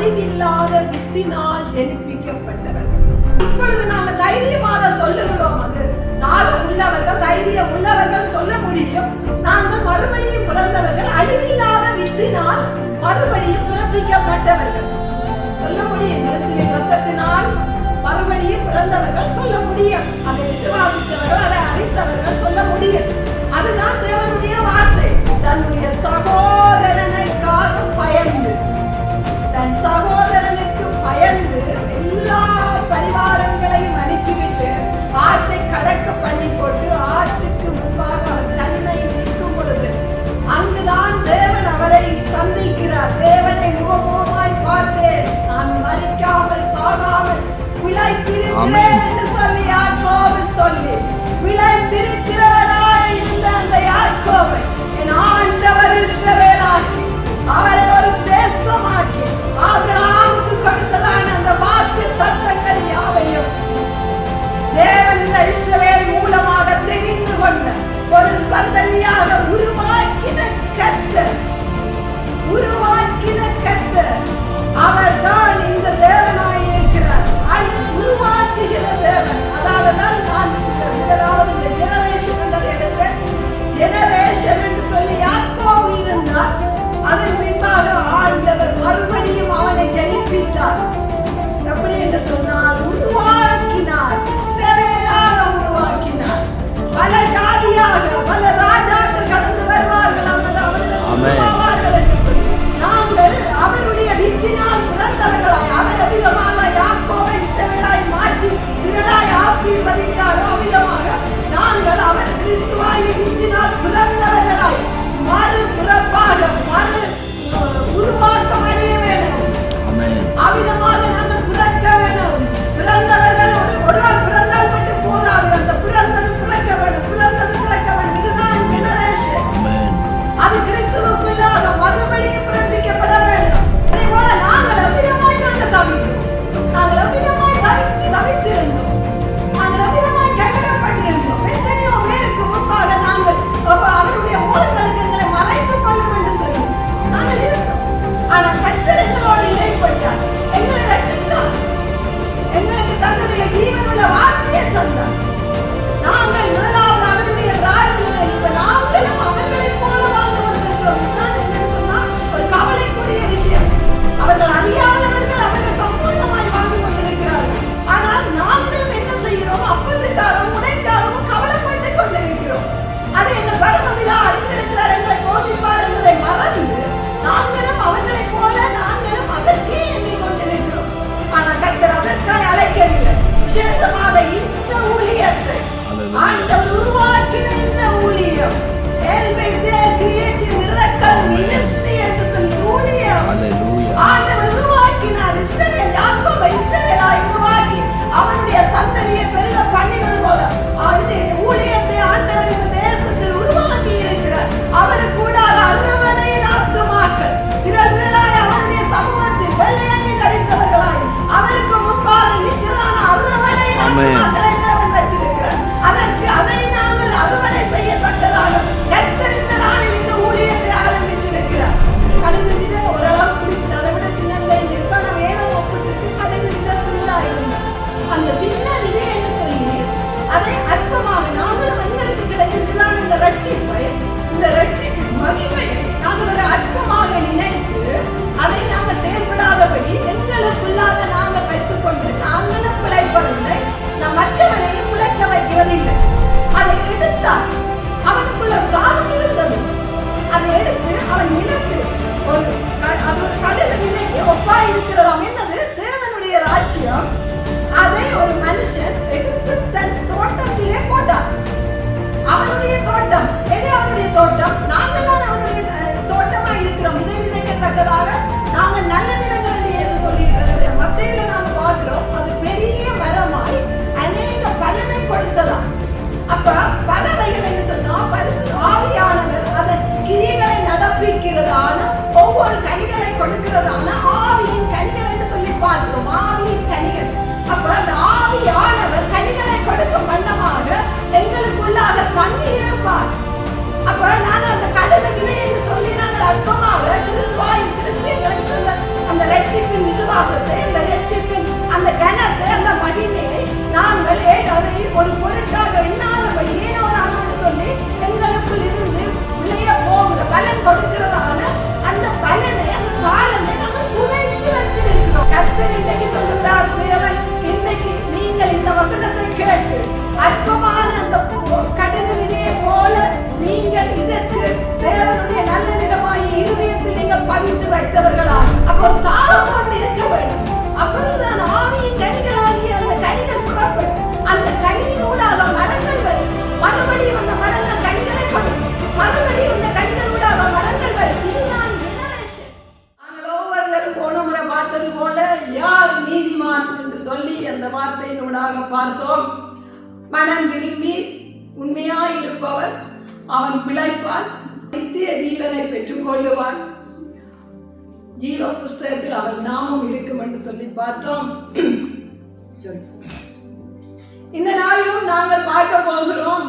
அழிவில்லாத வித்தினால் ஜெனிப்பிக்கப்பட்டவர்கள். இப்பொழுது நாம தைரியமாக சொல்லுகிறோம், அது தாகம் உள்ளவர்கள் தைரியம் உள்ளவர்கள் சொல்ல முடியும். நாங்கள் மறுபடியும் பிறந்தவர்கள், அழிவில்லாத வித்தினால் மறுபடியும் பிறப்பிக்கப்பட்டவர்கள் சொல்ல முடியும். கிறிஸ்துவின் ரத்தத்தினால் மறுபடியும் பிறந்தவர்கள் சொல்ல முடியும். அதை விசுவாசித்தவர்கள், அதை அறிந்தவர்கள் சொல்ல முடியும். அதுதான் தேவனுடைய வார்த்தை. தன்னுடைய சகோதரனுக்காக பயந்து, தன் சகோதரனுக்கு பயந்து எல்லா பரிவாரங்களையும் அனுப்பிவிட்டு ஆற்றை கடக்க பண்ணி போட்டு ஆற்றுக்கு முன்பாக அவர் தனிமையில் நிற்கும் பொழுது அங்குதான் தேவன் அவரை சந்திக்கிறார். தேவனை முகமுகமாய் பார்த்து நான் மரிக்காமல் சாகாமல் பிழைத்திருக்கிறேன் என்று சொல்லி யாக்கோபு சொல்லி, பிழைத்திருக்கிறவராய் இருந்த அந்த யாக்கோபை என் ஆண்டவர் இஸ்ரவேலாக்கி அவரை ஒரு தேசமாக்கி ஆபிரகாமுக்கு கொடுத்ததான அந்த வாக்கு தத்தங்கள் யாவையும் தேவன் இந்த இஸ்ரவேல் மூலமாக தெரிந்து கொண்ட ஒரு சந்ததியாக உருவாக்கின கர்த்தர் அவர்தான் இந்த தேவனாய் இருக்கிறார். உருவாக்குகிற தேவன். அதனாலதான் நான் முதலாவது ஜெனரேஷன் என்றதை எடுத்து ஜெனரேஷன் என்று சொல்லி யாக்கோபு இருந்தார். அதன் பின்பாக ஆண்டவர் மறுபடியும் அவனை ஜெனிப்பித்தார். எப்படி என்று சொன்னால் உருவாக்கினார், இஸ்ரவேலாக உருவாக்கினார். பல ஜாதியாக பல ராஜாக்கள் கடந்து வருவார்கள், அவர்கள் என்று சொல்லி நாங்கள் அவருடைய வித்தினால் பிறந்தவர்களாய் அவர் அவிதமாக யாக்கோபை இஸ்ரவேலாய் மாற்றி திரளாய் ஆசீர்வதித்தாரோ அவிதமாக நாங்கள் அவர் கிறிஸ்துவாய் வித்தினால் பிறந்தவர்களாய் மறுபிறப்பாக மறு உருவாக்கம் அடைய வேண்டும். அவிதமாக நாங்கள் பிறக்க வேண்டும். பிறந்தவர்கள் ஒரு பிறந்தால் மட்டும் போதாது, அந்த பிறந்தது பிறக்க வேண்டும், பிறந்தது பிறக்க வேண்டும். இதுதான் ஜெனரேஷன். அது கிறிஸ்துவுக்குள்ளாக மறுபடியும் பிறப்பிக்கப்பட வேண்டும். அதே போல நாங்கள் அவ்விதமாய் நாங்கள் தவிக்கிறோம். நாங்கள் அவ்விதமாய் தவித்திருந்தோம். நாங்கள் அவ்விதமாய் கைவிடப்பட்டிருந்தோம். எத்தனையோ பேருக்கு முன்பாக நாங்கள் அவருடைய மூலங்களுக்கு எங்களை மறைத்துக் கொள்ளும் என்று சொல்லி நாங்கள் இருந்தோம். ஆனால் கர்த்தர் எங்களோடு இடைப்பட்டார், எங்களை ரட்சித்தார், எங்களுக்கு தன்னுடைய ஜீவனுள்ள வார்த்தையை தந்தார். நாங்கள் முதலாவது அவருடைய ராஜ்யத்தை இப்ப நாங்களும் அவர்களைப் போல வாழ்ந்து கொண்டிருக்கிறோம். இதுதான் என்ன சொன்னா ஒரு கவலைக்குரிய விஷயம். அவர்கள் அறியாதவர்கள், அவர்கள் சம்பூர்ணமாய் வாழ்ந்து கொண்டிருக்கிறார்கள். ஆனால் நாங்களும் என்ன செய்கிறோம்? அப்பத்துக்காகவும் உடைக்காகவும் கவலைப்பட்டுக் கொண்டிருக்கிறோம். அது என்ன பரமபிதா அறிந்திருக்கிறார், எங்களை போஷிப்பார் என்பதை மறந்து நாங்களும் அவர்களைப் போல நாங்களும் அதற்கே எண்ணிக் கொண்டிருக்கிறோம். ஆனால் கர்த்தர் அதற்காய் அழைக்கவில்லை. விசேஷமாக இந்த ஊழியத்தை ஆண்டவர் உருவாக்கின இந்த ஊழியம் என்று சொல்லி ஊழியம் ஆண்டவர் உருவாக்கினார். இஸ்ரவேல் யாக்கோபை இஸ்ரவேலாய் உருவாக்கி அவனுடைய சந்ததியை பெருக பண்ணினது போல இந்த ஊழியத்தை ஆண்டவர் இந்த தேசத்தில் உருவாக்கி இருக்கிறார். அவருக்கு கூட அறுவடை ஆத்துமாக்கள் திரளாய் அவருடைய சமூகத்தில் வெள்ளையங்கி தரித்தவர்களாய் அவருக்கு முன்பாக நிற்கிறதான அறுவடை ஆத்துமாக்களை தேவன் வைத்திருக்கிறார். அதற்கு அதை நாங்கள் அறுவடை செய்யத்தக்கதாக கர்த்தர் இந்த நாளில் இந்த ஊழியத்தை ஆரம்பித்திருக்கிறார். கடுகு வித ஓரளவு குறிப்பிட்டு அதை விட சின்ன விதை இருக்கான வேதம் ஒப்பிட்டு கடுகு வித சின்னதா இருந்தார். அந்த சின்ன விதை என்று சொல்லி அதை அற்பமாக நாங்களும் எங்களுக்கு கிடைச்சிருக்கிறான் இந்த ரட்சிப்பை, இந்த ரட்சிப்பின் மகிமையை நாங்கள் ஒரு அற்பமாக நினைத்து அதை நாங்கள் செயல்படாதபடி எங்களுக்குள்ளாக நாங்கள் வைத்துக் கொண்டு நாங்களும் பிழைப்பதில்லை, நாம் மற்றவரையும் பிழைக்க வைக்கிறதில்லை. அதை எடுத்தால் அவனுக்குள்ள தாகம் இருந்தது. அதை எடுத்து அவன் நினைத்து அது ஒரு கடுகு விதைக்கு ஒப்பாய் இருக்கிறதாம். என்னது? தேவனுடைய ராஜ்யம். அதை ஒரு மனுஷன் எடுத்து தன் தோட்டத்திலே போட்டார். அவனுடைய தோட்டம். எது அவனுடைய தோட்டம்? நாங்கள் தான் அவனுடைய தோட்டமா இருக்கிறோம். விதை விதைக்கத்தக்கதாக நாங்கள் நல்ல நிலங்கள் என்று இயேசு சொல்லியிருக்கிறார். மத்தேயுல நாங்கள் பார்க்கிறோம், அது பெரிய மரமாய் அநேக பலனை கொடுத்ததாம். அப்ப பறவைகள் என்று சொன்னா பரிசுத்த ஆவியானவர் அதன் கிரியைகளை நடப்பிக்கிறதான ஒவ்வொரு கனிகளை கொடுக்கிறதான ஆவியின் கனிகள் என்று சொல்லி பார்க்கிறோம். ஆவியின் கனிகள். அப்ப அந்த ஆவியானவர் கனிகளை கொடுக்கும் வண்ணமாக எங்களுக்குள்ளாக தங்கி இருப்பார். அப்ப நாங்கள் அந்த கடுகு விதை என்று சொல்லி நாங்கள் அற்பமாக கிறிஸ்துவாய் கிறிஸ்தியங்களுக்கு அந்த ரட்சிப்பின் விசுவாசத்தை, அந்த ரட்சிப்பின் அந்த கனத்தை, அந்த மகிமையை நாங்கள் அதை ஒரு பொருட்டாக எண்ணாதபடி ஏனோ நாங்கள் சொல்லி எங்களுக்குள் இருந்து விளைய போகிற பலன் கொடுக்கிறதான அந்த பலனை, அந்த தாளத்தை நாங்கள் புதைத்து வைத்திருக்கிறோம். கர்த்தர் இன்றைக்கு சொல்லுகிறார், தேவன் இன்றைக்கு நீங்கள் இந்த வசனத்தை கேட்டு அற்பமான அந்த கடுகு விதையை போல நீங்கள் இதற்கு தேவனுடைய நல்ல நிலமாய் இருதயத்தில் நீங்கள் பதித்து வைத்தவர்களாக அப்போ தாகம் கொண்டு இருக்க வேண்டும். அப்பொழுதுதான் ஆவியின் கனிகளாகிய அந்த கனிகள் புறப்படும். அந்த கனியினூடாக மரங்கள் வரும். மறுபடியும் அந்த மரங்கள் கனிகளை கொடுக்கும். மறுபடியும் இந்த கனிகளூடாக மரங்கள் வரும். இதுதான் ஜெனரேஷன். நாங்கள் ஒவ்வொருவரும் போன முறை பார்த்தது போல யார் நீதிமான் என்று சொல்லி அந்த வார்த்தையினூடாக பார்த்தோம். மனம் திரும்பி உண்மையாய் இருப்பவர் அவன் பிழைப்பான், நித்திய ஜீவனை பெற்றுக் கொள்ளுவான், ஜீவ புஸ்தகத்தில் அவன் நாமம் இருக்கும் என்று சொல்லி பார்த்தோம். இந்த நாளிலும் நாங்கள் பார்க்க போகிறோம்,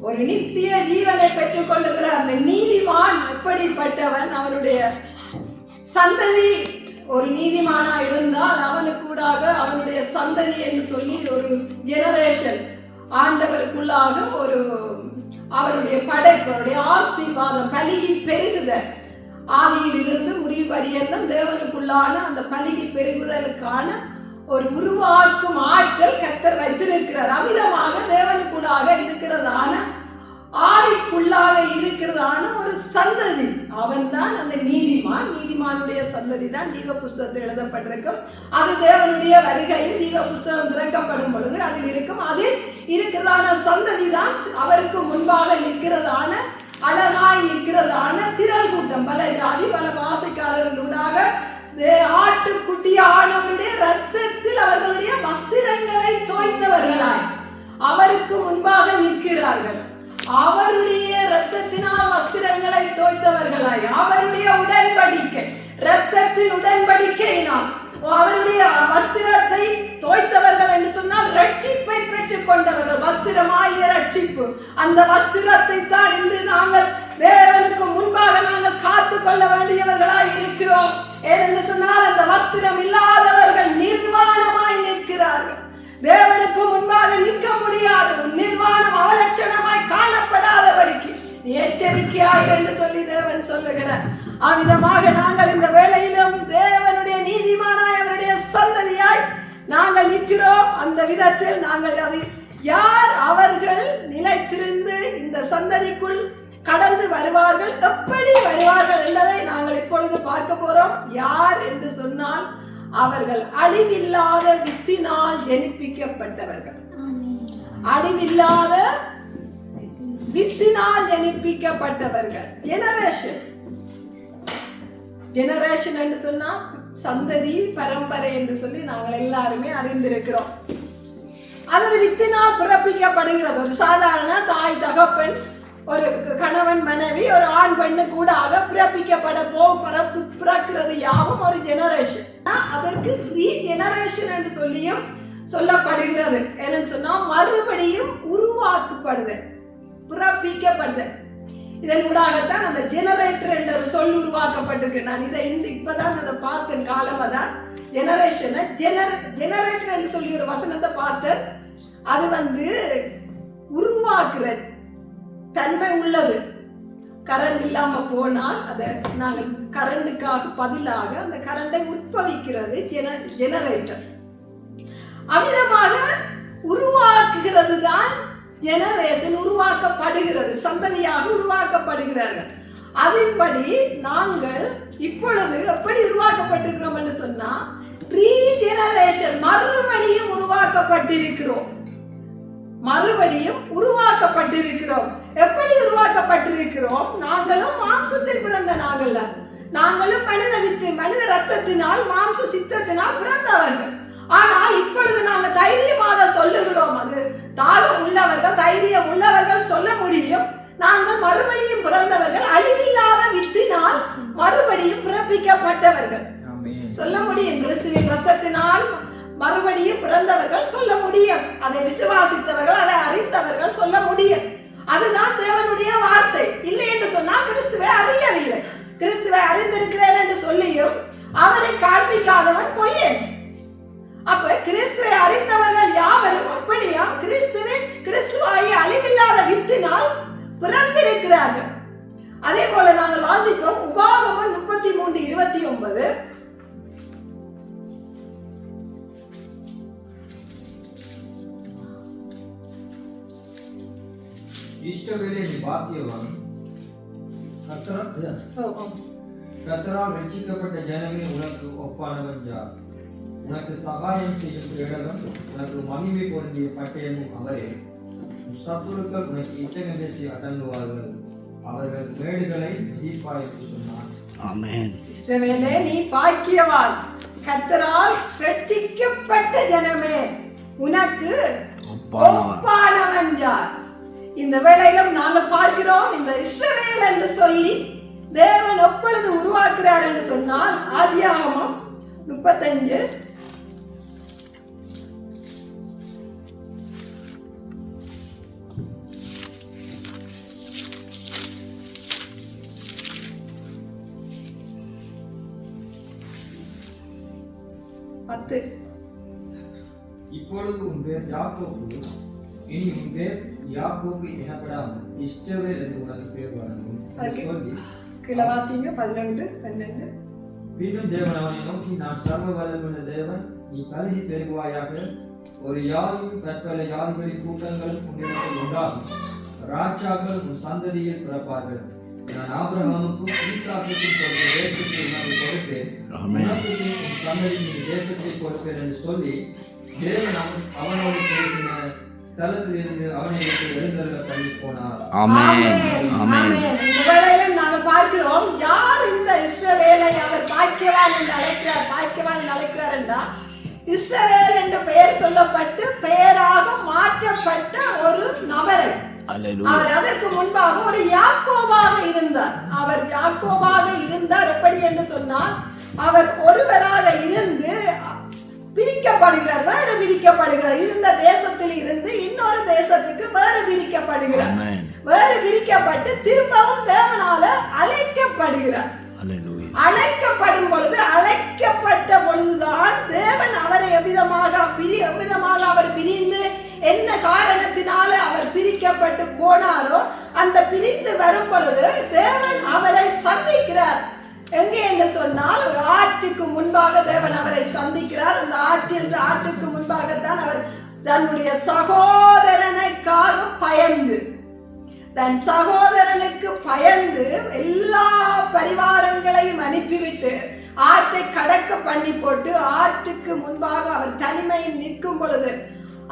ஒரு நித்திய ஜீவனை பெற்றுக் கொள்ளுகிற அந்த நீதிமான் எப்படிப்பட்டவன். அவனுடைய சந்ததி ஒரு நீதிமானா இருந்தால் அவனுக்கு கூடாக அவனுடைய சந்ததி என்று சொல்லி ஒரு ஜெனரேஷன் ஆண்டவருக்குள்ளாக ஒரு அவருடைய படைப்பு, அவருடைய ஆசீர்வாதம் பலிகி பெருகுதல், ஆதியில் இருந்து முடிவு பரியந்தம் தேவனுக்குள்ளான அந்த பலிகி பெருகுதலுக்கான ஒரு உருவாக்கும் ஆற்றல் கர்த்தர் வைத்திருக்கிறார். அமிதமாக தேவனுக்குள்ளாக இருக்கிறதான ஆவிக்குள்ளாக இருக்கிறதான ஒரு சந்ததி, அவன் தான் அந்த நீதிமான். நீதிமானுடைய சந்ததி தான் ஜீவ புஸ்தகத்தில் எழுதப்பட்டிருக்கும். அது தேவனுடைய வருகையில் ஜீவ புஸ்தகம் திறக்கப்படும் பொழுது அதில் இருக்கும். அதில் இருக்கிறதான சந்ததி தான் அவருக்கு முன்பாக நிற்கிறதான அழகாய் நிற்கிறதான திரள் கூட்டம், பல ஜாதி பல பாசைக்காரர்களாக ஆட்டுக்குட்டி ஆனவருடைய ரத்தத்தில் அவர்களுடைய வஸ்திரங்களை தோய்த்தவர்களாய் அவருக்கு முன்பாக நிற்கிறார்கள். அவருடைய இரத்தத்தினால் வஸ்திரங்களை தோய்த்தவர்களாய் அவருடைய உடன்படிக்கை இரத்தத்தின் உடன்படிக்கையினால் அவருடைய வஸ்திரத்தை தோய்த்தவர்கள் என்று சொன்னால் ரட்சிப்பை பெற்றுக் கொண்டவர்கள். வஸ்திரமாகிய ரட்சிப்பு, அந்த வஸ்திரத்தை தான் இன்று நாங்கள் தேவனுக்கு முன்பாக நாங்கள் காத்து கொள்ள வேண்டியவர்களாய் இருக்கிறோம். ஏனென்று சொன்னால் அந்த வஸ்திரம் இல்லாதவர்கள் நிர்வாணமாய் நிற்கிறார்கள். தேவனுக்கு முன்பாக நிற்க முடியாது. நிர்வாணம் அவலட்சணமாய் காணப்படாதபடிக்கு எச்சரிக்கையாய் என்று சொல்லி தேவன் சொல்லுகிறார். அவ்விதமாக நாங்கள் இந்த வேளையிலும் தேவனுடைய நீதிமானாய் அவருடைய சந்ததியாய் நாங்கள் நிற்கிறோம். அந்த விதத்தில் நாங்கள் அதை யார் அவர்கள் நிலைத்திருந்து இந்த சந்ததிக்குள் கடந்து வருவார்கள், எப்படி வருவார்கள் என்பதை நாங்கள் இப்பொழுது பார்க்க போறோம். யார் என்று சொன்னால் அவர்கள் அழிவில்லாத வித்தினால் ஜெனிப்பிக்கப்பட்டவர்கள். அழிவில்லாத வித்தினால் ஜெனிப்பிக்கப்பட்டவர்கள். ஜெனரேஷன் என்று சொன்னா சந்ததி பரம்பரை என்று சொல்லி நாங்கள் எல்லாருமே அறிந்திருக்கிறோம். அது ஒரு வித்தினால் பிறப்பிக்கப்படுகிறது. ஒரு சாதாரண தாய் தகப்பன், ஒரு கணவன் மனைவி, ஒரு ஆண் பெண்ணு கூடாக பிறக்கிறது யாவும் ஒரு ஜெனரேஷன். அதற்கு ரீஜெனரேஷன் என்று சொல்லியும் சொல்லப்படுகிறது. என்னன்னு சொன்னா மறுபடியும் உருவாக்கப்படுதல், பிறப்பிக்கப்படுதல். இதன் ஊடாகத்தான் அந்த ஜெனரேட்டர் என்ற ஒரு சொல் உருவாக்கப்பட்டிருக்கு. நான் இதை இப்பதான் அதை பார்த்தேன். காலமா தான் ஜெனரேட்டர் என்று சொல்லி ஒரு வசனத்தை பார்த்தேன். அது உருவாக்குற தன்மை உள்ளது. கரண்ட் இல்லாம போனால் அதை நாங்கள் கரண்டுக்காக பதிலாக அந்த கரண்டை உற்பவிக்கிறது ஜெனரேட்டர். அமிதமாக உருவாக்குகிறது தான் ஜெனரேஷன். உருவாக்கப்படுகிறது, சந்ததியாக உருவாக்கப்படுகிறார்கள். அதன்படி நாங்கள் இப்பொழுது எப்படி உருவாக்கப்பட்டிருக்கிறோம் என்று சொன்னா ரீஜெனரேஷன், மறுபடியும் உருவாக்கப்பட்டிருக்கிறோம். மறுபடியும் உருவாக்கப்பட்டிருக்கிறோம். எப்படி உருவாக்கப்பட்டிருக்கிறோம்? நாங்களும் மாம்சத்தில் பிறந்த நாங்களும் மனித ரத்தத்தினால் மாம்ச சித்தத்தினால் பிறந்தவர்கள். ஆனால் இப்பொழுது நாங்கள் தைரியமாக சொல்லுகிறோம், அது தாகம் உள்ளவர்கள் தைரியம் உள்ளவர்கள் சொல்ல முடியும், நாங்கள் மறுபடியும் பிறந்தவர்கள், அழிவில்லாத வித்தினால் மறுபடியும் பிறப்பிக்கப்பட்டவர்கள் சொல்ல முடியும். கிறிஸ்துவின் ரத்தத்தினால் மறுபடியும் பிறந்தவர்கள் சொல்ல முடியும். அதை விசுவாசித்தவர்கள், அதை அறிந்தவர்கள் சொல்ல முடியும். அதுதான் தேவனுடைய வார்த்தை. இல்லை என்று சொன்னால் கிறிஸ்துவை அறியவில்லை. கிறிஸ்துவை அறிந்திருக்கிறேன் என்று சொல்லியும் அவரை காண்பிக்க அறியாதவன் பொய்யன். அப்ப கிறிஸ்துவை அறிந்தவர்கள் யாவரும் அப்படியா கிறிஸ்துவாகிய அழிவில்லாத வித்தினால் பிறந்திருக்கிறார்கள். அதே போல நாங்கள் வாசிப்போம் உபாகமம் 33:29. இஷ்டவேலை நீ பாக்கியவான், கர்த்தரால் ரட்சிக்கப்பட்ட ஜனமே உனக்கு ஒப்பானவன் யார்? உனக்கு சகாயம் செய்யும் கேடகம், உனக்கு மகிமை பொருந்திய பட்டயமும் அவரே. சத்துருக்கள் உனக்கு இச்சகம் பேசி அடங்குவார்கள், அவர்கள் மேடுகளை மிதிப்பாய் என்று சொன்னார். ஆமென். இஸ்ரவேலே நீ பாக்கியவான், கர்த்தரால் ரட்சிக்கப்பட்ட ஜனமே உனக்கு ஒப்பானவன் யார்? இந்த வேளையிலும் நாங்கள் பார்க்கிறோம், இந்த இஸ்ரவேல் என்று சொல்லி தேவன் எப்பொழுது உருவாக்குறார் என்று சொன்னால் ஆதியாகமம் 35 10. இப்பொழுது உன் பேர் யாக்கோபு, இனி உன் பேர் யாக்கோபு எனப்படாமல் இஸ்ரவேல் என்று உனக்கு பேர் வழங்கும் சொல்லி கிழவாசிங்க 11, 12. பின்னும் தேவன் அவனை நோக்கி, நான் சர்வ வல்லமையுள்ள தேவன், நீ பலகி பெருகுவாயாக, ஒரு யாதியும் பற்பல யாதிகளின் கூட்டங்களும் உன்னிடத்தில் உண்டாகும், ராஜாக்கள் உன் சந்ததியில் பிறப்பார்கள், நான் ஆபிரகாமுக்கும் ஈசாக்குக்கும் கொடுத்த தேசத்தை உனக்கு கொடுப்பேன், உனக்கு உன் சந்ததியின் தேசத்தை கொடுப்பேன் என்று சொல்லி தேவன் அவனோடு பேசின ஸ்தலத்தில் இருந்து அவனை எழுந்தருள பண்ணி போனார். நாங்கள் பார்க்கிறோம், யார் இந்த இஸ்ரவேலை அவர் பாக்கியவான் என்று அழைக்கிறார் என்றால், இஸ்ரவேல் என்ற பெயர் சொல்லப்பட்டு பெயராக மாற்றப்பட்ட ஒரு நபரை. அவர் அதற்கு முன்பாக ஒரு யாக்கோபாக இருந்தார். எப்படி என்று சொன்னால், அவர் ஒருவராக இருந்து பிரிக்கப்படுகிறார், வேறு பிரிக்கப்படுகிறார். இருந்த தேசத்தில் இருந்து இன்னொரு தேசத்துக்கு வேறு பிரிக்கப்படுகிறார். வேறு பிரிக்கப்பட்டு திரும்பவும் தேவனால அழைக்கப்படுகிறார். அழைக்கப்படும் பொழுது, அழைக்கப்பட்ட பொழுதுதான் தேவன் அவரை எவ்விதமாக அவர் பிரிந்து என்ன காரணத்தினால அவர் பிரிக்கப்பட்டு போனாரோ, அந்த பிரிந்து வரும் பொழுது தேவன் அவரை சந்திக்கிறார். எங்கே என்று சொன்னால், ஒரு ஆற்றுக்கு முன்பாக தேவன் அவரை சந்திக்கிறார். அந்த ஆற்றுக்கு முன்பாகத்தான் அவர் தன்னுடைய சகோதரனுக்காக பயந்து, தன் சகோதரனுக்கு பயந்து எல்லா பரிவாரங்களையும் அனுப்பிவிட்டு ஆற்றை கடக்க பண்ணி போட்டு ஆற்றுக்கு முன்பாக அவர் தனிமையில் நிற்கும் பொழுது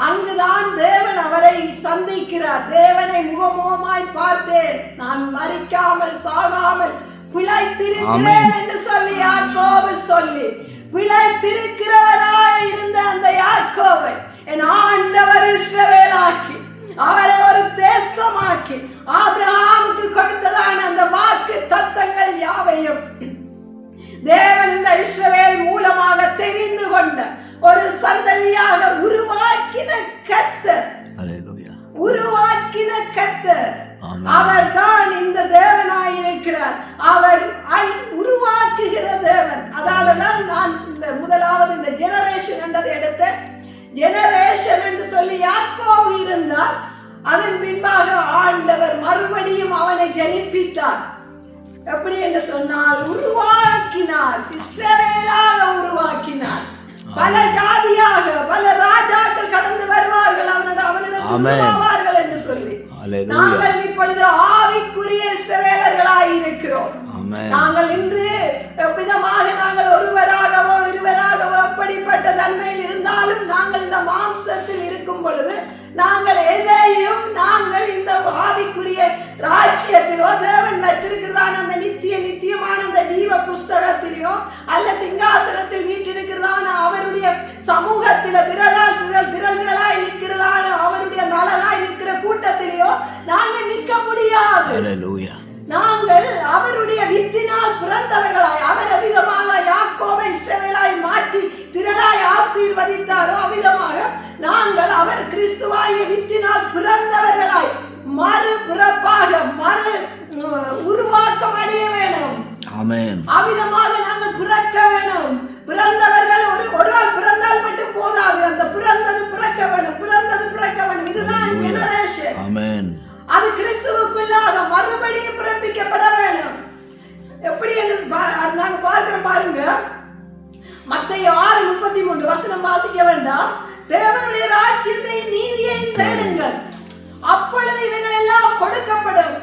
அங்குதான் தேவன் அவரை சந்திக்கிறார். தேவனை முகமுகமாய் பார்த்தேன், நான் மரிக்காமல் சாகாமல் பிழைத்திருக்கிறேன் என்று சொல்லி யாக்கோபு சொல்லி, பிழைத்திருக்கிறவராய் இருந்த அந்த யாக்கோபை என் ஆண்டவர் இஸ்ரவேலாக்கி, அவரை ஒரு தேசமாக்கி, ஆபிரகாமுக்கு கொடுத்ததான அந்த வாக்கு தத்தங்கள் யாவையும் தேவன் இந்த இஸ்ரவேல் மூலமாக தெரிந்து கொண்ட ஒரு சந்ததியாக உருவாக்கின கர்த்தர். அவர் தான் இந்த தேவனாயிருக்கிறார். அவர் உருவாக்குகிற தேவன். அதாலதான் நான் இந்த முதலாவது இந்த ஜெனரேஷன் என்றதை எடுத்த ஜெனரேஷன் என்று சொல்லி யாக்கோபு இருந்தார். அதன் பின்பாக ஆண்டவர் மறுபடியும் அவனை ஜனிப்பித்தார். எப்படி என்று சொன்னால், உருவாக்கினார், இஸ்ரவேலாக உருவாக்கினார். பல ஜாதியாக பல ராஜாக்கள் கடந்து வருவார்கள், அவனிடம் என்று சொல்லி நாங்கள் இப்பொழுது ஆவிக்குரிய இஸ்ரவேலர்களாய் இருக்கிறோம். நாங்கள் இன்று விதமாக நாங்கள் ஒருவராகவோ இருவராகவோ அப்படிப்பட்ட தன்மையில் இருந்தாலும், நாங்கள் இந்த மாம்சத்தில் இருக்கும் பொழுது நாங்கள் எதையும் நாங்கள் இந்த ஆவிக்குரிய ராஜ்யத்திலோ தேவன் வச்சிருக்கிறதான அந்த நித்தியமான அந்த ஜீவ புஸ்தகத்திலோ அல்ல சிங்காசனத்தில் வீற்றிருக்கிறதான அவருடைய சமூகத்தில திரளாய் நிற்கிறதான அவருடைய நலனாய் நிற்கிற கூட்டத்திலேயோ நாங்கள் நிற்க முடியாது. நாங்கள் அவருடைய வித்தினால் பிறந்தவர்களாய், அவர் அவிதமாக யாக்கோபை இஸ்ரவேலாய் மாற்றி திரளாய் ஆசீர்வதித்தாரோ அவ்விதமாக நாங்கள் அவர் கிறிஸ்துவாகிய வித்தினால் பிறந்தவர்களாய் மறுபிறப்பாக மறு உருவாக்கம் அடைய வேண்டும். அவ்விதமாக நாங்கள் பிறக்க வேண்டும். பிறந்தவர்கள் போதாது. அந்த பிறந்தது பிறக்க வேண்டும், பிறந்தது பிறக்க வேண்டும். இதுதான் ஜெனரேஷன். ஆமென். அது கிறிஸ்துவுக்குள்ளாக மறுபடியும் பிறப்பிக்கப்பட வேண்டும். எப்படி என்று நாங்க பார்க்கிறோம் பாருங்க. மத்தேயு 6:33 வசனம் வாசிக்க வேண்டாம். தேவனுடைய ராஜ்யத்தை நீதியை தேடுங்கள், அப்பொழுது இவைகள் எல்லாம் கொடுக்கப்படும்.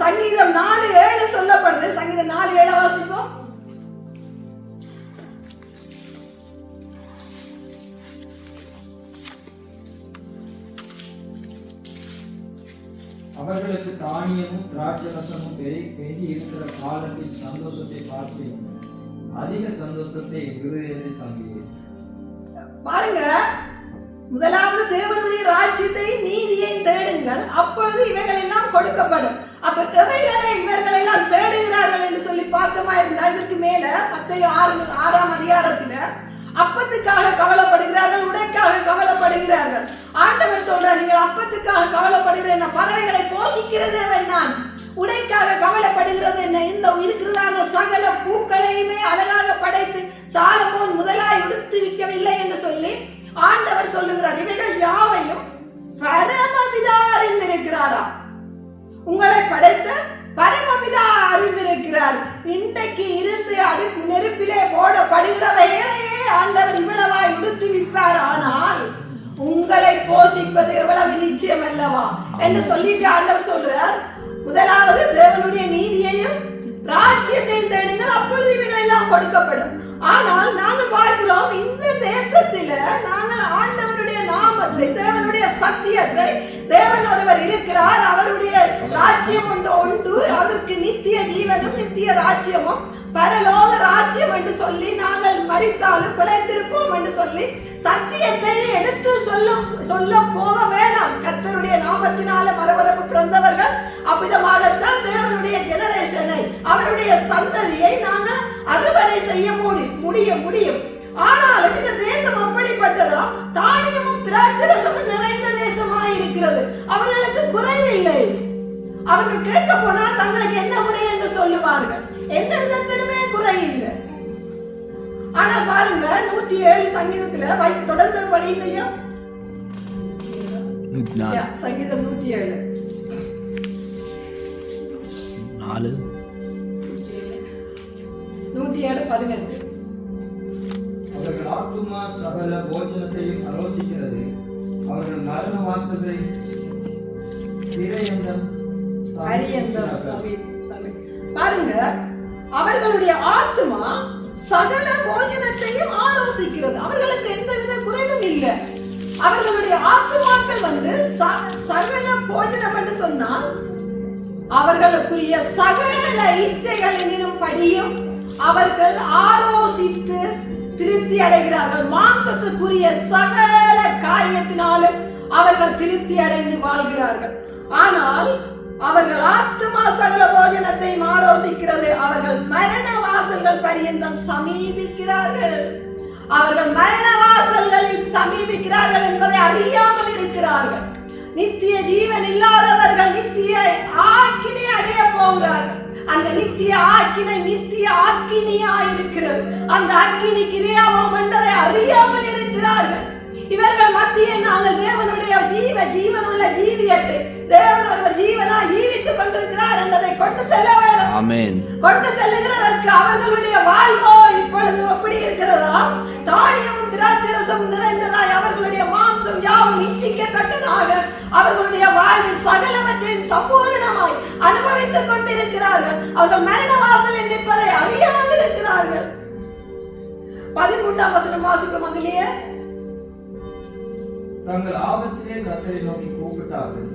சங்கீதம் 4:7 சொல்லப்படுது. சங்கீதம் 4:7 வாசிப்போம். அவர்களுக்கு தானியமும் திராட்சரசமும் பெருகி இருக்கிற காலத்தில் சந்தோஷத்தை பார்க்கிறேன், அதிக சந்தோஷத்தை இருதயத்தில் தங்குகிறேன். பாருங்க, முதலாவது தேவனுடைய ராஜ்யத்தை நீதியை தேடுங்கள், அப்பொழுது இவைகள் எல்லாம் கொடுக்கப்படும். அப்ப எவைகளை இவர்கள் எல்லாம் தேடுகிறார்கள் என்று சொல்லி பார்த்தோமா இருந்தா, இதற்கு மேல மத்தேயு 6ஆம் அதிகாரத்துல அப்பத்துக்காக கவலைப்படுகிறார்கள், உடைக்காக கவலைப்படுகிறார்கள். ஆண்டவர் சொல்றார், நீங்கள் அப்பத்துக்காக கவலைப்படுகிறேன், பறவைகளை போஷிக்கிறது நான், உடைக்காக கவலைப்படுகிறது என்ன? இந்த இருக்கிறதான சகல பூக்களையுமே அழகாக படைத்து சாலமோன் முதலாய் உடுத்துவிக்கவில்லை என்று சொல்லி ஆண்டவர் சொல்லுகிறார். இவைகள் யாவையும் பரமபிதா அறிந்திருக்கிறாரா? உங்களை படைத்த பரமபிதா அறிந்திருக்கிறார். இன்றைக்கு இருந்து அடுப்பு நெருப்பிலே போடப்படுகிறவையே ஆண்டவர் இவ்வளவாய் உடுத்துவிப்பார். ஆனால் உங்களை போஷிப்பது எவ்வளவு நிச்சயம் அல்லவா என்று சொல்லிட்டு ஆண்டவர் சொல்றார், முதலாவது தேவனுடைய நீதியையும் ராஜ்யத்தையும் தேடுங்கள், அப்பொழுது இவைகள் எல்லாம் கொடுக்கப்படும். ஆனால் நாங்கள் பார்க்கிறோம், இந்த தேசத்தில நாங்கள் ஆண்டவருடைய நாமத்தை, தேவனுடைய சத்தியத்தை, தேவன் ஒருவர் இருக்கிறார், அவருடைய ராஜ்யம் உண்டு, அதற்கு நித்திய ஜீவனும் நித்திய ராஜ்யமும் பரலோக ராஜ்யம் என்று சொல்லி நாங்கள் மரித்தாலும் பிழைத்திருப்போம் என்று சொல்லி சத்தியத்தை எடுத்து சொல்ல போக வேண்டாம். கர்த்தருடைய நாமத்தினால மறுபரப்பு பிறந்தவர்கள் அவ்விதமாகத்தான் தேவனுடைய ஜெனரேஷனை, அவருடைய சந்ததியை நாங்கள் அறுவடை செய்ய முடியும். ஆனாலும் இந்த தேசம் அப்படிப்பட்டதா? தானியமும் திராட்சரசமும் நிறைந்த தேசமாய் இருக்கிறது. அவர்களுக்கு குறைவில்லை. அவர்கள் கேட்க போனால் தங்களுக்கு என்ன குறை என்று சொல்லுவார்கள். எந்த விதத்திலுமே குறை இல்லை. ஆனா பாருங்க, 107 சங்கீதத்துல தொடர்ந்து படிங்களையும் சங்கீதம் 107 18. அவர்கள் ஆத்துமா சகல போஜனத்தையும் ஆலோசிக்கிறது, அவர்கள் மரண வாசத்தை பாருங்க, அவர்களுடைய ஆத்துமா சகல போஜனத்தையும் ஆலோசிக்கிறது. அவர்களுக்கு எந்தவித குறைவும் இல்லை. அவர்களுடைய ஆத்துமாக்கள் சகல போஜனம் என்று சொன்னால் அவர்களுக்குரிய சகல இச்சைகளினும் படியும் அவர்கள் ஆலோசித்து திருப்தி அடைகிறார்கள். மாம்சத்துக்குரிய சகல காரியத்தினாலும் அவர்கள் திருப்தி அடைந்து வாழ்கிறார்கள். ஆனால் அவர்கள் ஆத்துமா சகல போஜனத்தை ஆலோசிக்கிறது. அவர்கள் மரண வாசல்கள் பரியந்தம் சமீபிக்கிறார்கள். அவர்கள் மரண வாசல்களில் சமீபிக்கிறார்கள் என்பதை அறியாமல் இருக்கிறார்கள். நித்திய ஜீவன் இல்லாதவர்கள் நித்திய ஆக்கினை அடைய போகிறார்கள். அந்த நித்திய ஆக்கினை நித்திய ஆக்கினியாய் இருக்கிறது. அந்த அக்கினி கிரியாவும் என்பதை அறியாமல் இருக்கிறார்கள். இவர்கள் மத்தியில் நாங்கள் தேவனுடைய ஜீவனுள்ள ஜீவியத்தை, தேவன் ஒருவர் ஜீவனாய் ஜீவித்துக் கொண்டிருக்கிறார் என்பதை கொண்டு செல்ல வேண்டும். ஆமென். கொண்டு செல்லுகிறதற்கு அவர்களுடைய வாழ்வோ இப்பொழுது எப்படி இருக்கிறதா? தானியமும் திராட்சரசமும் நிறைந்ததாய் அவர்களுடைய மாம்சம் யாவும் இச்சிக்கத்தக்கதாக அவர்களுடைய வாழ்வில் சகலவற்றையும் சம்பூர்ணமாய் அனுபவித்துக் கொண்டிருக்கிறார்கள். அவர்கள் மரண வாசலில் நிற்பதை அறியாமல் இருக்கிறார்கள். 13ஆம் வசனம் வாசிப்போம். அதிலேயே தங்கள் ஆபத்திலே கர்த்தரை நோக்கி கூப்பிட்டார்கள்,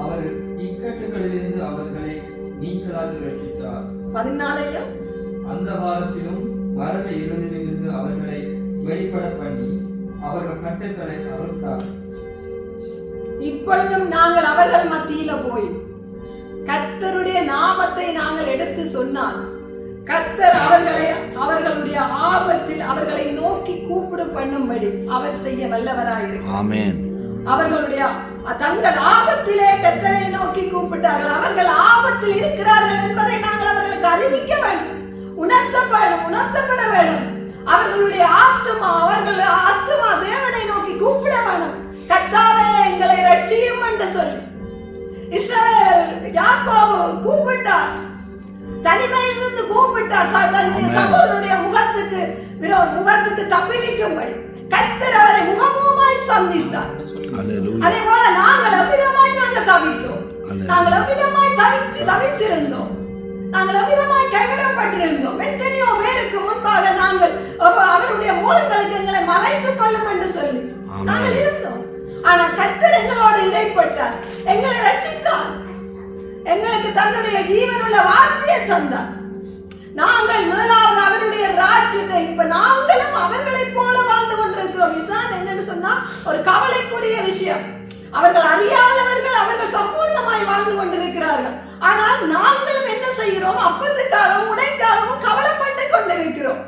அவர் இக்கட்டுகளிலிருந்து அவர்களை நீங்களாக ரட்சித்தார். 14 அந்தகாரத்திலும் மரண இருளிலிருந்து அவர்களை வெளிப்பட பண்ணி அவர்கள் கட்டுகளை அறுத்தார். இப்பொழுதும் நாங்கள் அவர்கள் மத்தியில போய் கர்த்தருடைய நாமத்தை நாங்கள் எடுத்து சொன்னால் கர்த்தர் அவர்களுடைய ஆபத்தில் அவர்களை நோக்கி கூப்பிடும் பண்ணும்படி அவர் செய்ய வல்லவராயிருக்கிறார். ஆமென். அவர்களுடைய தங்கள் ஆபத்திலே கர்த்தரை நோக்கி கூப்பிட்டார்கள். அவர்கள் ஆபத்தில் இருக்கிறார்கள் என்பதை நாங்கள் அவர்களுக்கு அறிவிக்க வேண்டும், உணர்த்தப்பட வேண்டும். அவர்களுடைய ஆத்துமா தேவனை நோக்கி கூப்பிட வேணும். கர்த்தாவே எங்களை ரட்சியும் என்று சொல்லி இஸ்ரவேல் யாக்கோபு கூப்பிட்டார். தனிமையிலிருந்து கூப்பிட்டார். தன்னுடைய சகோதரனுடைய முகத்துக்கு தப்பிவிக்கும்படி கர்த்தர் அவரை முகமுகமாய் சந்தித்தார். அதே போல நாங்கள் அவ்விதமாய் தவித்தோம். நாங்கள் அவ்விதமாய் தவித்திருந்தோம். நாங்கள் அவ்விதமாய் கைவிடப்பட்டிருந்தோம். எத்தனையோ பேருக்கு முன்பாக நாங்கள் அவருடைய மூலங்களுக்கு எங்களை மறைத்துக் கொள்ளும் என்று சொல்லி நாங்கள் இருந்தோம். ஆனா கர்த்தர் எங்களோடு இடைப்பட்டார், எங்களை ரட்சித்தார், எங்களுக்கு தன்னுடைய ஜீவனுள்ள வார்த்தையை தந்தார். நாங்கள் முதலாவது அவருடைய ராஜ்யத்தை, இப்ப நாங்களும் அவர்களை போல வாழ்ந்து கொண்டிருக்கிறோம். இதுதான் என்னன்னு சொன்னா ஒரு கவலைக்குரிய விஷயம். அவர்கள் அறியாதவர்கள், அவர்கள் சம்பூர்ணமாய் வாழ்ந்து கொண்டிருக்கிறார்கள். ஆனால் நாங்களும் என்ன செய்கிறோம்? அப்பத்துக்காகவும் உடைக்காகவும் கவலைப்பட்டு கொண்டிருக்கிறோம்.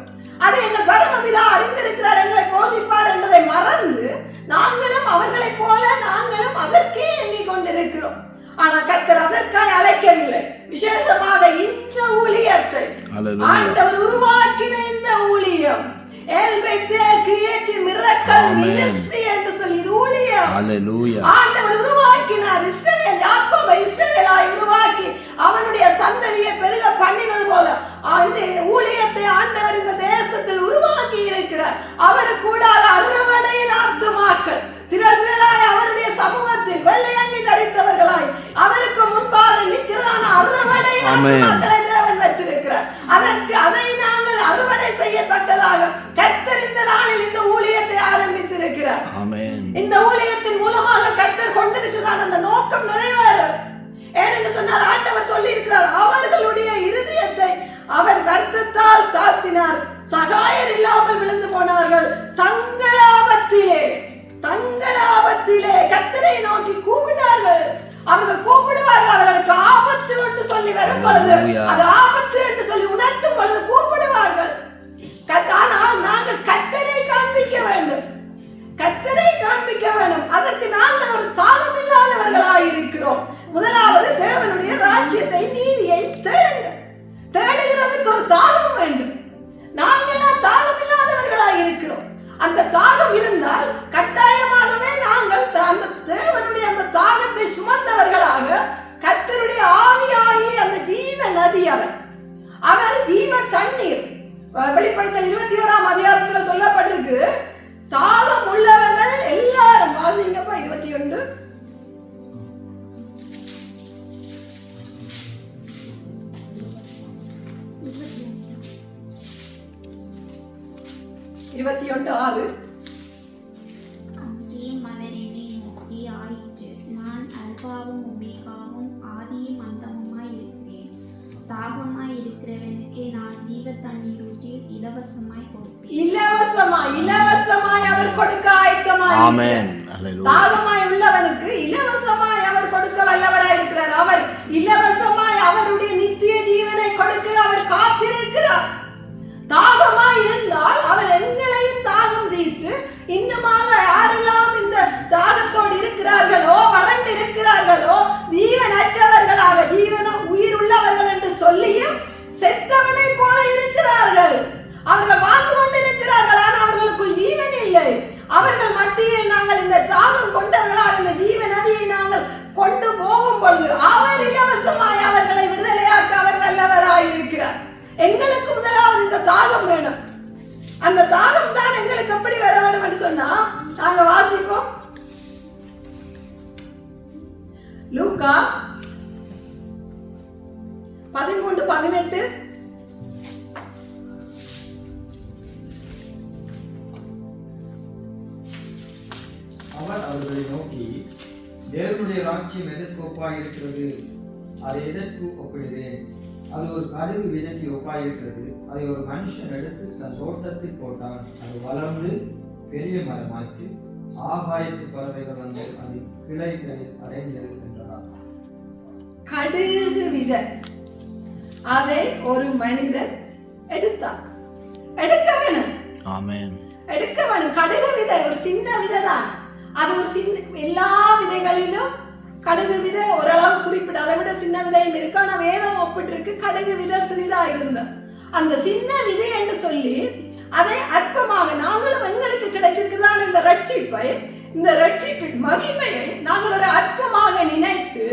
அதை எங்கள் பரமபிதா அறிந்திருக்கிறார், எங்களை போஷிப்பார் என்பதை மறந்து நாங்களும் அவர்களை போல நாங்களும் அதற்கே எண்ணிக் கொண்டிருக்கிறோம். ஆனால் கர்த்தர் அதற்காய் அழைக்கவில்லை. விசேஷமாக இந்த ஊழியத்தை ஆண்டவர் உருவாக்கின இந்த ஊழியம் ஆண்டவர் உருவாக்கினார். இஸ்ரவேல் யாக்கோபை இஸ்ரவேலாய் உருவாக்கி அவனுடைய சந்ததியை பெருக பண்ணினது போல இந்த ஊழியத்தை ஆண்டவர் இந்த தேசத்தில் உருவாக்கி இருக்கிறார். அவரு கூடாத அறுவடையின் ஆத்துமாக்கள் திரள் திரளாய் அவருடைய சமூகத்தில் வெள்ளை அங்கி தரித்தவர்களாய் அவருக்கு முன்பாக நிற்கிறதான அறுவடையின் ஆத்துமாக்களை தேவன் வைத்திருக்கிறார். அதை நாங்கள் அறுவடை செய்யத்தக்கதாக கர்த்தர் இந்த நாளில் இந்த ஊழியத்தை ஆரம்பித்திருக்கிறார். இந்த ஊழியத்தின் மூலமாக கர்த்தர் கொண்டிருக்கிறார் அந்த நோக்கம் நிறைவேறும். ஏனென்று சொன்னால் ஆண்டவர் சொல்லி இருக்கிறார், அவர்களுடைய இருதயத்தை அவர் வருத்தத்தால் தாழ்த்தினார், சகாயர் இல்லாமல் விழுந்து போனார்கள், தங்களாபத்திலே கர்த்தரை நோக்கி கூப்பிட்டார்கள். அவர்கள் கூப்பிடுவார்கள், அவர்களுக்கு ஆபத்து என்று சொல்லி வரும் பொழுது, அது ஆபத்து என்று சொல்லி உணர்த்தும் பொழுது கூப்பிடுவார்கள். ஆனால் நாங்கள் கர்த்தரை காண்பிக்க வேண்டும், கர்த்தரை காண்பிக்க வேண்டும். அதற்கு நாங்கள் ஒரு தாகம் இல்லாதவர்களாய் இருக்கிறோம். முதலாவது தேவனுடைய ராஜ்யத்தை நீதியை தேடுகிறதுக்கு ஒரு தாகம் வேண்டும். நாங்கள் தாகம் இல்லாதவர்களாய் இருக்கிறோம். அந்த தாகம் இருந்தால் கட்டாயமாகவே நாங்கள் அந்த தேவனுடைய அந்த தாகத்தை சுமந்தவர்களாக கர்த்தருடைய ஆவியாகி அந்த ஜீவ நதி அவர் ஜீவ தண்ணீர். வெளிப்படுத்தல் 21ஆம் அதிகாரத்தில் சொல்லப்பட்டிருக்கு, தாகம் உள்ளவர்கள் எல்லாரும் வாசிங்கப்பா 21 21:6 அங்கே மலரினை நோக்கி ஆயிற்று, நான் அல்பாவும் ஒமேகாவும் ஆதியும் அந்தமுமாய் இருக்கிறேன். தாகமாய் இருக்கிறவனுக்கு நான் ஜீவ தண்ணீர் ஊற்றி இலவசமாய் கொடுப்பேன். இலவசமாய் அவர் கொடுக்க ஆயத்தமாய். ஆமென். தாகமாய் உள்ளவனுக்கு இலவசமாய் அவர் கொடுக்க வல்லவராய் இருக்கிறார். அவர் இலவசமாய் அவருடைய நித்திய ஜீவனை கொடுக்க அவர் காத்திருக்கிறார். தாகமாய் இருந்தால் அவர் எங்களையும் தாகம் தீர்த்து இன்னுமாக யாரெல்லாம் இந்த தாகத்தோடு இருக்கிறார்களோ, வறண்டு இருக்கிறார்களோ, ஜீவனற்றவர்களாக ஜீவனும் உயிர் உள்ளவர்கள் என்று சொல்லியும் செத்தவனை போல இருக்கிறார்கள். அவர்கள் வாழ்ந்து கொண்டிருக்கிறார்கள், ஆனால் அவர்களுக்குள் ஜீவன் இல்லை. அவர்கள் மத்தியில் நாங்கள் இந்த தாகம் கொண்டவர்களாக இந்த ஜீவ நதியை நாங்கள் கொண்டு போகும் பொழுது அவர் இலவசமாய் அவர்களை விடுதலையாக்க அவர் வல்லவராய் இருக்கிறார். எங்களுக்கு முதலாவது இந்த தாகம் வேணும். அந்த தாகம் தான் எங்களுக்கு எப்படி வர வேண்டும் என்று சொன்னா நாங்க வாசிப்போம். லூக்கா 13:18 அவர் அவர்களை நோக்கி, தேவனுடைய ராஜ்யம் எதற்கு ஒப்பாயிருக்கிறது? அதை எதற்கு ஒப்பிடுகிறேன்? அது ஒரு கடுகு விதைக்கு ஒப்பாயிருக்கிறது. அதை ஒரு மனுஷன் எடுத்து தன் தோட்டத்தில் போட்டான். அது வளர்ந்து பெரிய மரமாயிற்று. ஆகாயத்து பறவைகள் வந்து அது கிளைகளில் அடைந்தது என்றார். கடுகு விதை, அதை ஒரு மனிதன் எடுத்தான். எடுக்க வேணும். ஆமென். எடுக்க வேணும். கடுகு விதை ஒரு சின்ன விதை தான். அது ஒரு சின்ன, எல்லா விதைகளிலும் கடுகு விதை ஓரளவு குறிப்பிட்ட, அதை விட சின்ன விதையும் இருக்கு. ஆனால் வேதம் ஒப்பிட்டு இருக்கு கடுகு விதை சிறிதா இருந்த அந்த சின்ன விதை என்று சொல்லி அதை அற்பமாக நாங்களும் எங்களுக்கு கிடைச்சிருக்கிறதான இந்த ரட்சிப்பை, இந்த ரட்சிப்பின் மகிமையை நாங்கள் ஒரு அற்பமாக நினைத்து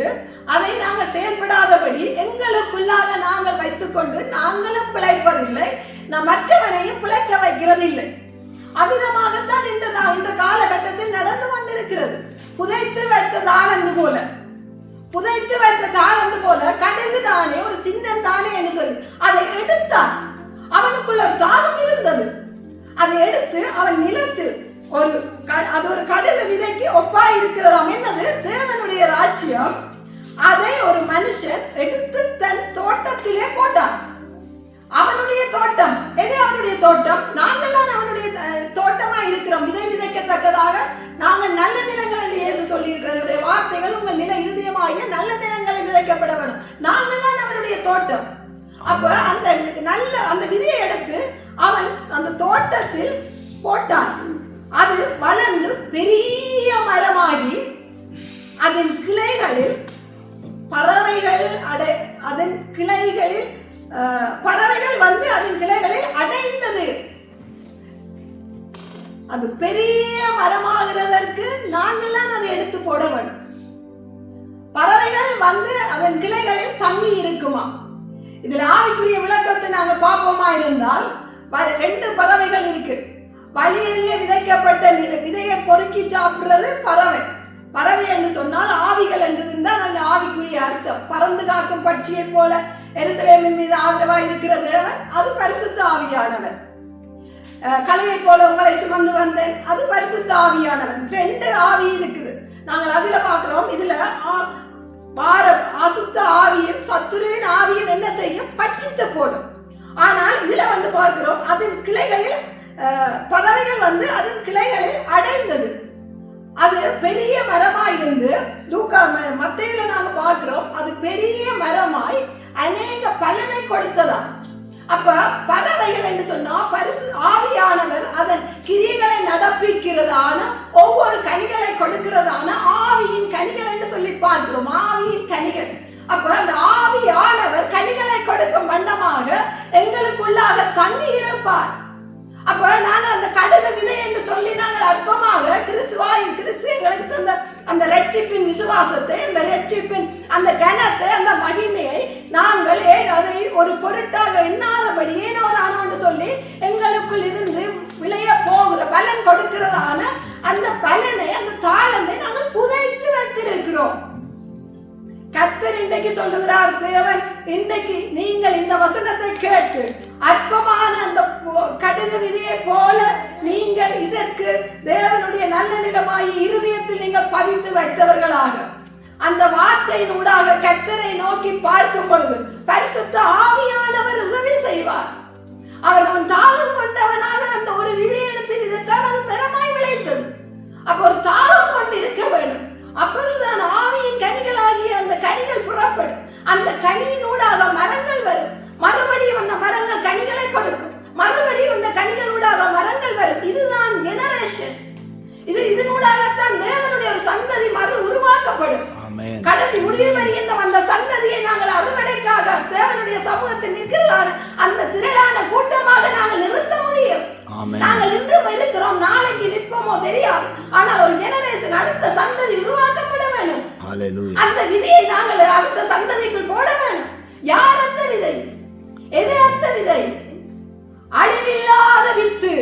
அதை நாங்கள் செயல்படாதபடி எங்களுக்குள்ளாக நாங்கள் வைத்துக்கொண்டு நாங்களும் பிழைப்பதில்லை, மற்றவனையும் பிழைக்க வைக்கிறதில்லை. அவ்விதமாகத்தான் இன்று காலகட்டத்தில் நடந்து கொண்டிருக்கிறது. புதைத்து வைத்த தாளந்து போல, புதைத்து வைத்த தாளந்து போல கடுகு தானே, ஒரு சின்னம் தானே என்று சொல்லி அதை எடுத்தான். அவனுக்குள்ள ஒரு தாகம் இருந்தது. அதை எடுத்து அவன் நிலத்தில் அது ஒரு கடுகு விதைக்கு ஒப்பா இருக்கிறதாம். என்னது? தேவனுடைய ராஜ்யம். அதை ஒரு மனுஷன் எடுத்து தன் தோட்டத்திலே போட்டான். அவனுடைய தோட்டம். எது அவனுடைய தோட்டம்? நாங்கள் தான் அவனுடைய தோட்டமா இருக்கிறோம். விதை விதைக்கத்தக்கதாக நாங்கள் நல்ல நிலங்கள் என்று இயேசு சொல்லியிருக்கிற வார்த்தைகள் உங்கள் நில இருதயமாகிய நல்ல நிலங்களை விதைக்கப்பட வேண்டும். நாங்கள் தான் அவனுடைய தோட்டம். அப்ப அந்த விதையை எடுத்து அவன் அந்த தோட்டத்தில் போட்டான். அது வளர்ந்து பெரிய மரமாகி அதன் கிளைகளில் பறவைகள் வந்து அதன் கிளைகளில் அடைந்தது. அது பெரிய மரமாகிறதற்கு நாங்கள் தான் அதை எடுத்து போட வேண்டும். பறவைகள் வந்து அதன் கிளைகளில் தங்கி இருக்குமா? இதுல ஆவிக்குரிய விளக்கத்தை நாங்கள் பார்ப்போமா இருந்தால், 2 பறவைகள் இருக்கு. வழியறிய விதைக்கப்பட்ட விதையை பொறுக்கி சாப்பிடுறது பறவை. பறவை என்று சொன்னால் ஆவிகள் என்று இருந்தால் நல்ல ஆவிக்குரிய அர்த்தம். பறந்து காக்கும் பட்சியை போல எருசலேமின் மீது ஆதரவா இருக்கிற தேவன், அது பரிசுத்த ஆவியானவர். கலையை போல உங்களை சுமந்து வந்தேன், அது பரிசுத்த ஆவியானவர். 2 ஆவி இருக்குது. நாங்கள் அதுல பார்க்கிறோம். இதுல அசுத்த ஆவியும் சத்துருவின் ஆவியும் என்ன செய்யும்? பட்சித்து போடும். ஆனால் இதுல வந்து பார்க்கிறோம், அதன் கிளைகளில் பறவைகள் வந்து அதன் கிளைகளில் அடைந்தது. அது பெரிய மரமாய் இருந்து மத்தேயுல நாங்க பார்க்கிறோம், அது பெரிய மரமாய் அநேக பலனை கொடுத்ததா. அப்ப பறவைகள் என்று சொன்னா ஆவியானவர் அதன் கிரியைகளை நடப்பிக்கிறதான ஒவ்வொரு கனிகளை கொடுக்கிறதான ஆவியின் கனிகள் என்று சொல்லி பார்க்கிறோம். ஆவியின் கனிகள். அப்ப அந்த ஆவியானவர் கனிகளை கொடுக்கும் வண்ணமாக எங்களுக்குள்ளாக தங்கி இருப்பார். அப்ப நாங்கள் அந்த கடுகு விதை என்று சொல்லி நாங்கள் அற்பமாக கிறிஸ்து எங்களுக்கு தந்த அந்த ரட்சிப்பின் விசுவாசத்தை, அந்த ரட்சிப்பின் அந்த கனத்தை, அந்த மகிமையை நாங்கள் அதை ஒரு பொருட்டாக எண்ணாதபடி ஏனோதானோன்னு சொல்லி எங்களுக்குள் இருந்து விளைய போகிற பலன் கொடுக்கிறதான அந்த பலனை, அந்த தாளத்தை நாங்கள் புதைத்து வைத்திருக்கிறோம். கர்த்தர் இன்றைக்கு சொல்லுகிறார், தேவன் இன்றைக்கு நீங்கள் இந்த வசனத்தை கேட்டு அற்பமான அந்த கடுகு விதையை போல நீங்கள் இதற்கு தேவனுடைய நல்ல நிலமாய் இருதயத்தில் நீங்கள் பதித்து வைத்தவர்களாக அந்த வார்த்தையின் ஊடாக கர்த்தரை நோக்கி பார்க்கும் பொழுது பரிசுத்த ஆவியானவர் உதவி செய்வார். அவன் தாகம் கொண்டவனாக அந்த ஒரு விதையை எடுத்து விதைத்தால் அது மரமாய் விளைத்தது. அப்ப ஒரு தாகம் கொண்டு இருக்க வேண்டும். அப்பொழுதுதான் ஆவியின் கனிகளாகிய அந்த கனிகள் புறப்படும். அந்த கனியினூடாக மரங்கள் வரும். மறுபடியும் அந்த மரங்கள் கனிகளை கொடுக்கும். மறுபடியும் அந்த கனிகளூடாக மரங்கள் வரும். இதுதான் ஜெனரேஷன். இதனூடாகத்தான் தேவனுடைய ஒரு சந்ததி உருவாக்கப்படும். கடைசி முடிவு வரையும் அந்த சந்ததியை நாங்கள் அறுவடைக்காக தேவனுடைய சமூகத்தில் நிற்கிறதான அந்த திரளான கூட்டமாக நாங்கள் நிறுத்த முடியும். நாங்கள் இன்றும் இருக்கிறோம், நாளைக்கு நிற்போமோ தெரியாது. ஆனால் ஒரு ஜெனரேஷன், அடுத்த சந்ததி உருவாக்கப்பட வேண்டும். அந்த விதையை நாங்கள் அடுத்த சந்ததிக்குள் போட வேண்டும். யார் அந்த விதை? எது அந்த விதை? அழிவில்லாத வித்து.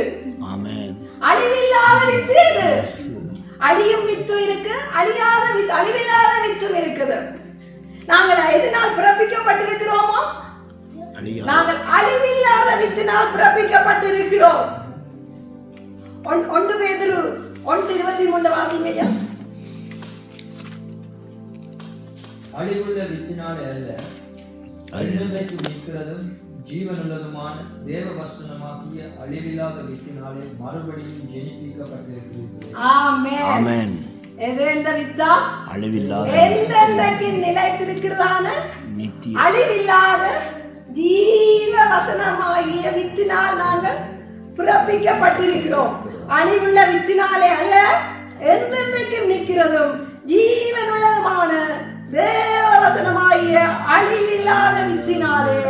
அழிவில்லாத வித்து எது? அழியும் வித்து இருக்கு, அழியாத வித்து, அழிவில்லாத வித்தும் இருக்குது. நாங்கள் எதனால் பிறப்பிக்கப்பட்டிருக்கிறோமோ? நாங்கள் அழிவில்லாத வித்தினால் பிறப்பிக்கப்பட்டிருக்கிறோம். 1 பேதுரு 1:23 வாசிங்கய்யா. அழிவுள்ள வித்தினாலே அல்ல, அழிவுக்கு நிற்கிறதும் ஜீவனுள்ளதுமான தேவ வசனமாகிய அழிவில்லாத வித்தினாலே மறுபடியும் ஜெனிப்பிக்கப்பட்டிருக்கிறது. ஆமென். எது இந்த வித்தா? அழிவில்லாத, என்றென்றைக்கு நிலைத்திருக்கிறதான அழிவில்லாத ஜீவ வசனமாகிய வித்தினால் நாங்கள் பிறப்பிக்கப்பட்டிருக்கிறோம். அழிவுள்ள வித்தினாலே அல்ல, என்றென்றைக்கு நிற்கிறதும் ஜீவனுள்ளதுமான தேவ வசனமாகிய அழிவில்லாத வித்தினாலே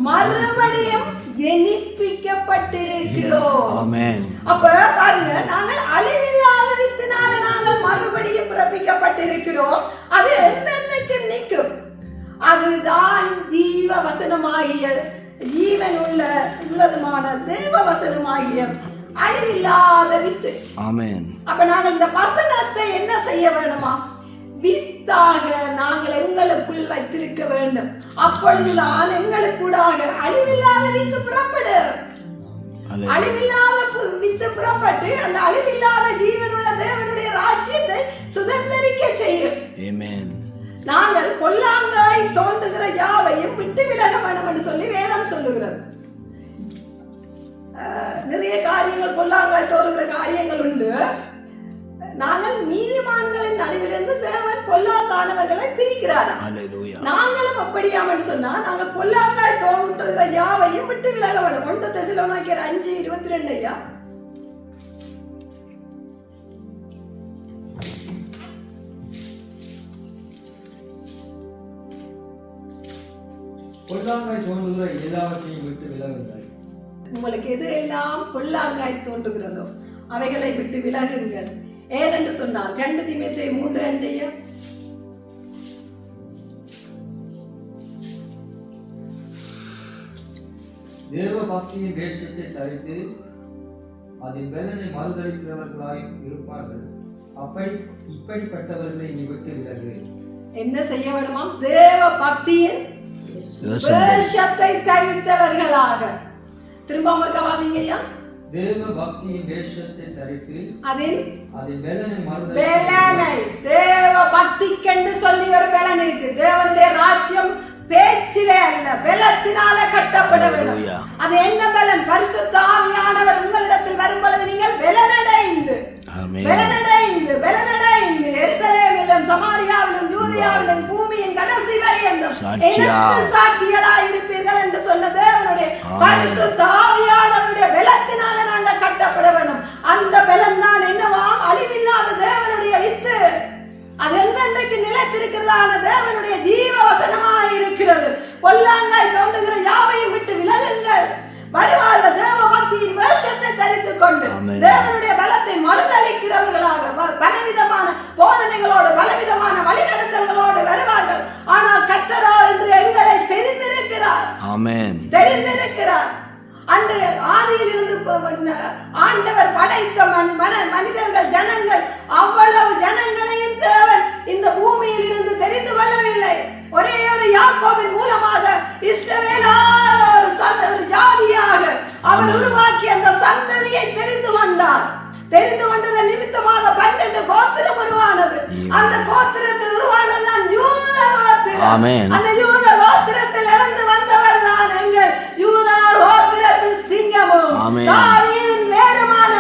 மறுபடியும் ஜெனிப்பிக்கப்பட்டிருக்கிறீர்கள். பிறப்பிக்கப்பட்டிருக்கிறோம். ஆமென். அப்ப பாருங்க, நாங்கள் அழிவில்லாத வித்தினால நாங்கள் மறுபடியும் பிறப்பிக்கப்பட்டிருக்கிறோம். அது என்னென்னைக்கு நிற்கும். அதுதான் ஜீவ வசனமாகிய ஜீவன் உள்ளதுமான தேவ வசனமாகிய அழிவில்லாத வித்து. ஆமென். அப்ப நாங்கள் இந்த வசனத்தை என்ன செய்ய வேண்டுமா? வித்தாக நாங்கள் எங்களுக்குள் வைத்திருக்க வேண்டும். அப்பொழுதுதான் எங்களுக்கூடாக அழிவில்லாத வித்து புறப்படும். அழிவில்லாத வித்து புறப்பட்டு அந்த அழிவில்லாத ஜீவனுள்ள தேவனுடைய ராஜ்யத்தை சுதந்திரிக்க செய்யும். ஆமென். நாங்கள் பொல்லாங்காய் தோன்றுகிற யாவையும் விட்டு விலக வேண்டும் என்று சொல்லி வேதம் சொல்லுகிறது. நிறைய காரியங்கள் பொல்லாங்காய் தோன்றுகிற காரியங்கள் உண்டு. நாங்கள் நீதிமான்களின் நடுவிலிருந்து தேவன் பொல்லாங்கானவர்களை பிரிக்கிறார். நாங்களும் அப்படியாமல் சொன்னா நாங்கள் பொல்லாங்காய் தோன்றுகிற யாவையும் விட்டு விலக வேண்டும். 1 தெசலோனிக்கேயர் 5:22 ஐயா. பொல்லாங்காய் தோன்றுகிற எல்லாவற்றையும் விட்டு விலகுங்கள். உங்களுக்கு எது எல்லாம் பொல்லாங்காய் தோன்றுகிறதோ அவைகளை விட்டு விலகுங்கள். ஏனென்று சொன்னால் 2 தீமோத்தேயு 3:5 தேவ பக்தியின் வேஷத்தை தரித்து அதன் வேதனை மறுதளிக்கிறவர்களாயும் இருப்பார்கள். இப்படிப்பட்டவர்களை நீ விட்டு விலகு. என்ன செய்ய வேண்டுமா? தேவ பக்தியின் வேஷத்தை தரித்தவர்களாக. திரும்ப வாசிங்கய்யா. தேவ பக்தியின் வேஷத்தை தரித்து அதன் வேதனை வேலனை. தேவ பக்திக்கென்று சொல்லி ஒரு வேலன் இருக்கு. தேவனுடைய ராஜ்யம் பேச்சிலே அல்ல, பலத்தினால கட்டப்பட வேண்டும். அது என்ன பலன்? பரிசுத்த ஆவியானவர் உங்களிடத்தில் வரும் பொழுது நீங்கள் பலனடைந்து எருசலேமிலும் சமாரியாவிலும் யூதேயாவிலும் பூமியின் கடைசி வரையிலும் எனக்கு சாட்சிகளாய் இருப்பீர்கள் என்று சொன்ன தேவனுடைய பரிசுத்த ஆவியானவருடைய பலத்தினால நாங்கள் கட்டப்பட வேண்டும். அந்த பலன் தான் என்னவாம்? அழிவில்லாத தேவனுடைய வித்து. அது என்னென்றைக்கு நிலைத்திருக்கிறதான தேவனுடைய ஜீவ வசனமாய் இருக்கிறது. பொல்லாங்காய் தோன்றுகிற யாவையும் விட்டு விலகுங்கள். வருவார்கள் தேவ பக்தியின் வேஷத்தை தரித்துக் கொண்டு தேவனுடைய பலத்தை மறுதளிக்கிறவர்களாக பலவிதமான போதனைகளோடு பலவிதமான வழிநடத்தல்களோடு வருவார்கள். ஆனால் கர்த்தரோ என்று எங்களை தெரிந்திருக்கிறார். தெரிந்திருக்கிறார். அன்று ஆதியில் இருந்து ஆண்டவர் படைத்த மனிதர்கள் ஜனங்கள், அவ்வளவு ஜனங்களையும் தேவன் இந்த பூமியில் இருந்து தெரிந்து கொள்ளவில்லை. ஒரே ஒரு யாக்கோபின் மூலமாக இஸ்ரவேலா ஜாதியாக அவர் உருவாக்கி அந்த சந்ததியை தெரிந்து கொண்டார். தெரிந்து கொண்டதன் நிமித்தமாக 12 கோத்திரம் உருவானது. அந்த கோத்திரத்தில் உருவானதுதான் யூத கோத்திரம். அந்த யூத கோத்திரத்தில் இருந்து வந்தவர் தான் எங்கள் யூத கோத்திரத்தில் சிங்கமும் தாவீதின் வேறுமான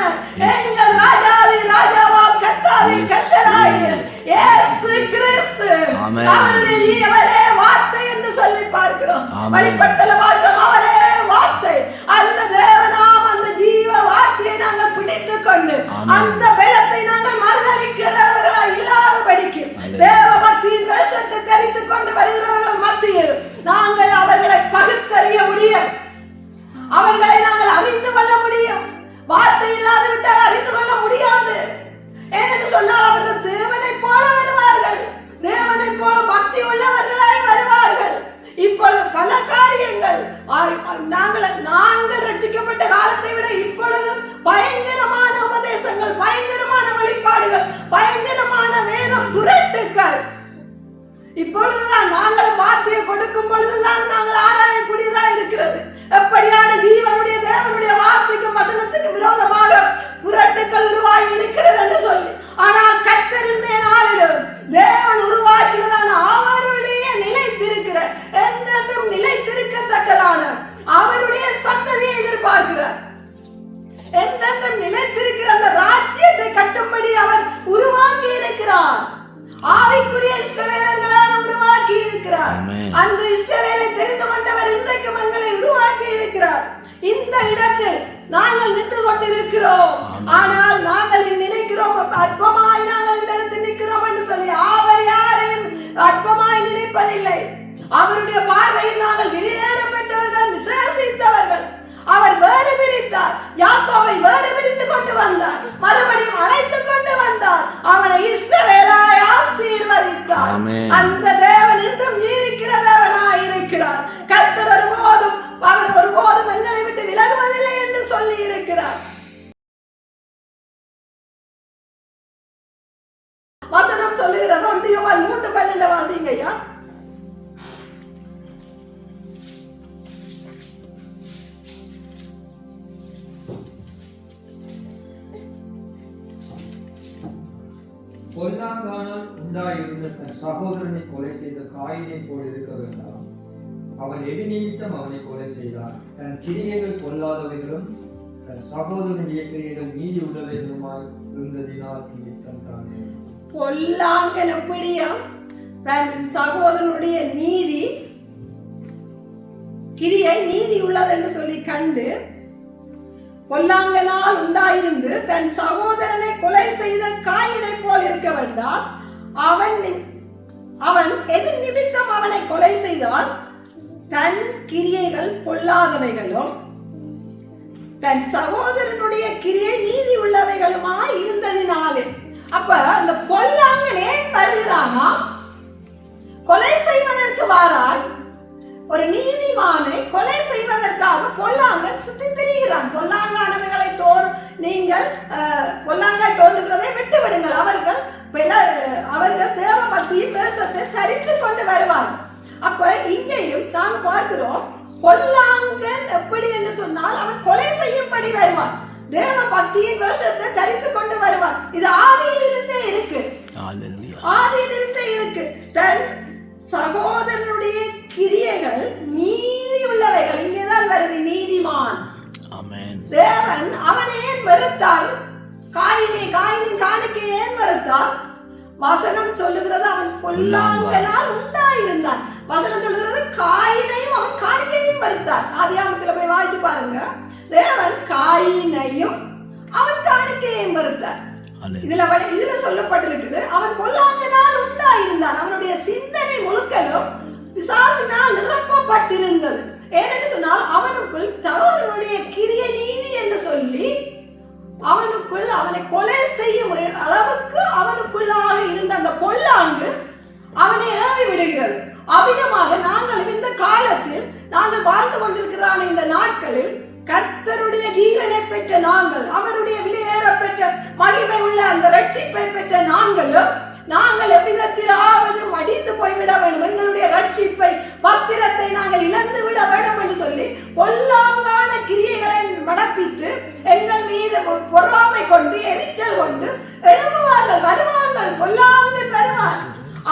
எங்கள் ராஜாதி ராஜாவாம் கர்த்தாதி கர்த்தராகிய இயேசு கிறிஸ்து. அவரே வார்த்தை என்று சொல்லி பார்க்கிறோம். வெளிப்படுத்தல பார்க்கிறோம். அவரே வார்த்தை. அந்த தேவனாம் அந்த ஜீவ வார்த்தையை நாங்கள் பிடித்துக் கொண்டு அந்த பலத்தை நாங்கள் மறுதளிக்கிறவர்களா இல்லாதபடிக்கு தேவ பக்தியின் வேஷத்தை தரித்துக் கொண்டு வருகிறவர்கள் மத்தியில் நாங்கள் அவர்களை பகுத்தறிய முடியும். அவர்களை நாங்கள் அறிந்து கொள்ள முடியும். வார்த்தை இல்லாது விட்டால் அறிந்து கொள்ள முடியாது. ஏனென்று சொன்னால் அவர்கள் தேவனை போல வருவார்கள். தேவனை போல பக்தி உள்ளவர்களாய் வருவார்கள். இப்பொழுது பல காரியங்கள் நாங்கள் ரட்சிக்கப்பட்ட காலத்தை விட இப்பொழுது பயங்கரமான உபதேசங்கள், பயங்கரமான வழிபாடுகள், பயங்கரமான வேத புரட்டுக்கள். இப்பொழுதுதான் நாங்கள் வார்த்தையை கொடுக்கும் பொழுதுதான் நாங்கள் ஆராயக்கூடியதா இருக்கிறது. எப்படியான ஜீவனுடைய தேவனுடைய வார்த்தைக்கும் வசனத்துக்கும் விரோதமாக புரட்டுக்கள் உருவாகி இருக்கிறது என்று சொல்லி, ஆனால் கர்த்தரின் நாளிலும் தேவன் உருவாக்கினதான அவருடைய நிலைத்திருக்கிற என்றென்றும் நிலைத்திருக்கத்தக்கதான அவருடைய சந்ததியை எதிர்பார்க்கிறார். என்றென்றும் நிலைத்திருக்கிற அந்த ராஜ்யத்தை கட்டும்படி அவர் உருவாக்கி இருக்கிறார். ஆவிக்குரிய இஸ்ரவேலர்களால் உருவாக்கி இருக்கிறார். அன்று இஸ்ரவேலை தெரிந்து கொண்டவர் இன்றைக்கு மங்களை உருவாக்கி இருக்கிறார். இந்த இடத்தில் நாங்கள் நின்று கொண்டிருக்கிறோம். ஆனால் நாங்கள் நினைக்கிறோம் அற்பமாய் நாங்கள் இந்த இடத்தில் நிற்கிறோம் என்று சொல்லி அவர் யாரையும் அற்பமாய் நினைப்பதில்லை. அவருடைய பார்வையில் நாங்கள் வெளியேற பெற்றவர்கள், விசேஷித்தவர்கள். அவர் வேறு பிரித்தார். வசனம் சொல்லுகிறது. 1 யோவான் 3:12 வாசிங்க ஐயா. பொல்லாங்கானால் உண்டாயிருந்த தன் சகோதரனை கொலை செய்த காயினை போல் இருக்க வேண்டாம். அவன் எது நிமித்தம் அவனை கொலை செய்தான்? தன் கிரியைகள் பொல்லாதவைகளும் தன் சகோதரனுடைய கிரியைகள் நீதி உள்ளவைகளுமாய் இருந்ததினால் நிமித்தம் தானே. பொல்லாங்கன் எப்படியும் தன் சகோதரனுடைய நீதி கிரியை நீதி உள்ளது என்று சொல்லி கண்டு பொல்லாங்கனால் உண்டாயிருந்து தன் சகோதரனை கொலை செய்த காயினை போல் இருக்க வேண்டாம். அவன் எது நிமித்தம் அவனை கொலை செய்தால் தன் கிரியைகள் பொல்லாதவைகளும் தன் சகோதரனுடைய கிரியை நீதி உள்ளவைகளுமாய் இருந்ததினாலே. அப்ப அந்த பொல்லாங்கனே வருகிறானா? கொலை செய்வதற்கு வாரான். ஒரு நீதிமானை கொலை செய்வதற்காக பொல்லாங்கன் சுத்தி திரிகிறான். பொல்லாங்கானவைகளை நீங்கள் பொல்லாங்காய் தோன்றுகிறதை விட்டு விடுங்கள். அவர்கள் தேவ பக்தியின் வேஷத்தை தரித்து கொண்டு வருவார். அப்ப இங்கேயும் நாங்கள் பார்க்கிறோம், பொல்லாங்கன் எப்படி என்று சொன்னால் அவன் கொலை செய்யும்படி வருவான். தேவ பக்தியின் வேஷத்தை தரித்து கொண்டு வருவான். இது ஆதியிலிருந்தே இருக்கு. ஆதியிலிருந்தே இருக்கு. தன் சகோதரனுடைய கிரியைகள் நீதி உள்ளவைகள். இங்கேதான் வருது நீதிமான். தேவன் அவனை ஏன் வெறுத்தார்? காயினின் காணிக்கை ஏன் வெறுத்தார்? வசனம் சொல்லுகிறது அவன் பொல்லாங்கனால் உண்டாயிருந்தான். வசனம் சொல்லுகிறது காயினையும் அவன் காணிக்கையும் வெறுத்தார். ஆதியாகமத்தில் போய் வாசிச்சு பாருங்க. தேவன் காயினையும் அவன் காணிக்கையும் வெறுத்தார். இதுல சொல்லப்பட்டிருக்குது அவன் பொல்லாங்கனால் உண்டாயிருந்தான். அவனுடைய சிந்தனை முழுக்கலும் பிசாசினால் நிரப்பப்பட்டிருந்தது. ஏனென்று சொன்னால் அவனுக்குள் சகோதரனுடைய கிரிய நீதி என்று சொல்லி அவனுக்குள் அவனை கொலை செய்யும் அளவுக்கு அவனுக்குள்ளாக இருந்த அந்த பொல்லாங்கு அவனை ஏவி விடுகிறது. அவ்விதமாக நாங்கள் இந்த காலத்தில் நாங்கள் வாழ்ந்து கொண்டிருக்கிறான் இந்த நாட்களில் கர்த்தருடைய ஜீவனை பெற்ற நாங்கள், அவருடைய விலையேற பெற்ற மகிமை உள்ள அந்த ரட்சிப்பை பெற்ற நாங்கள் எவ்விதத்திலாவது மடிந்து போய்விட வேண்டும், எங்களுடைய ரட்சிப்பை வஸ்திரத்தை நாங்கள் இழந்து விட வேண்டும் என்று சொல்லி பொல்லாங்கான கிரியைகளை மடப்பித்து எங்கள் மீது பொறாமை கொண்டு எரிச்சல் கொண்டு எழும்புவார்கள், வருவார்கள், பொல்லாங்கன் வருவார்.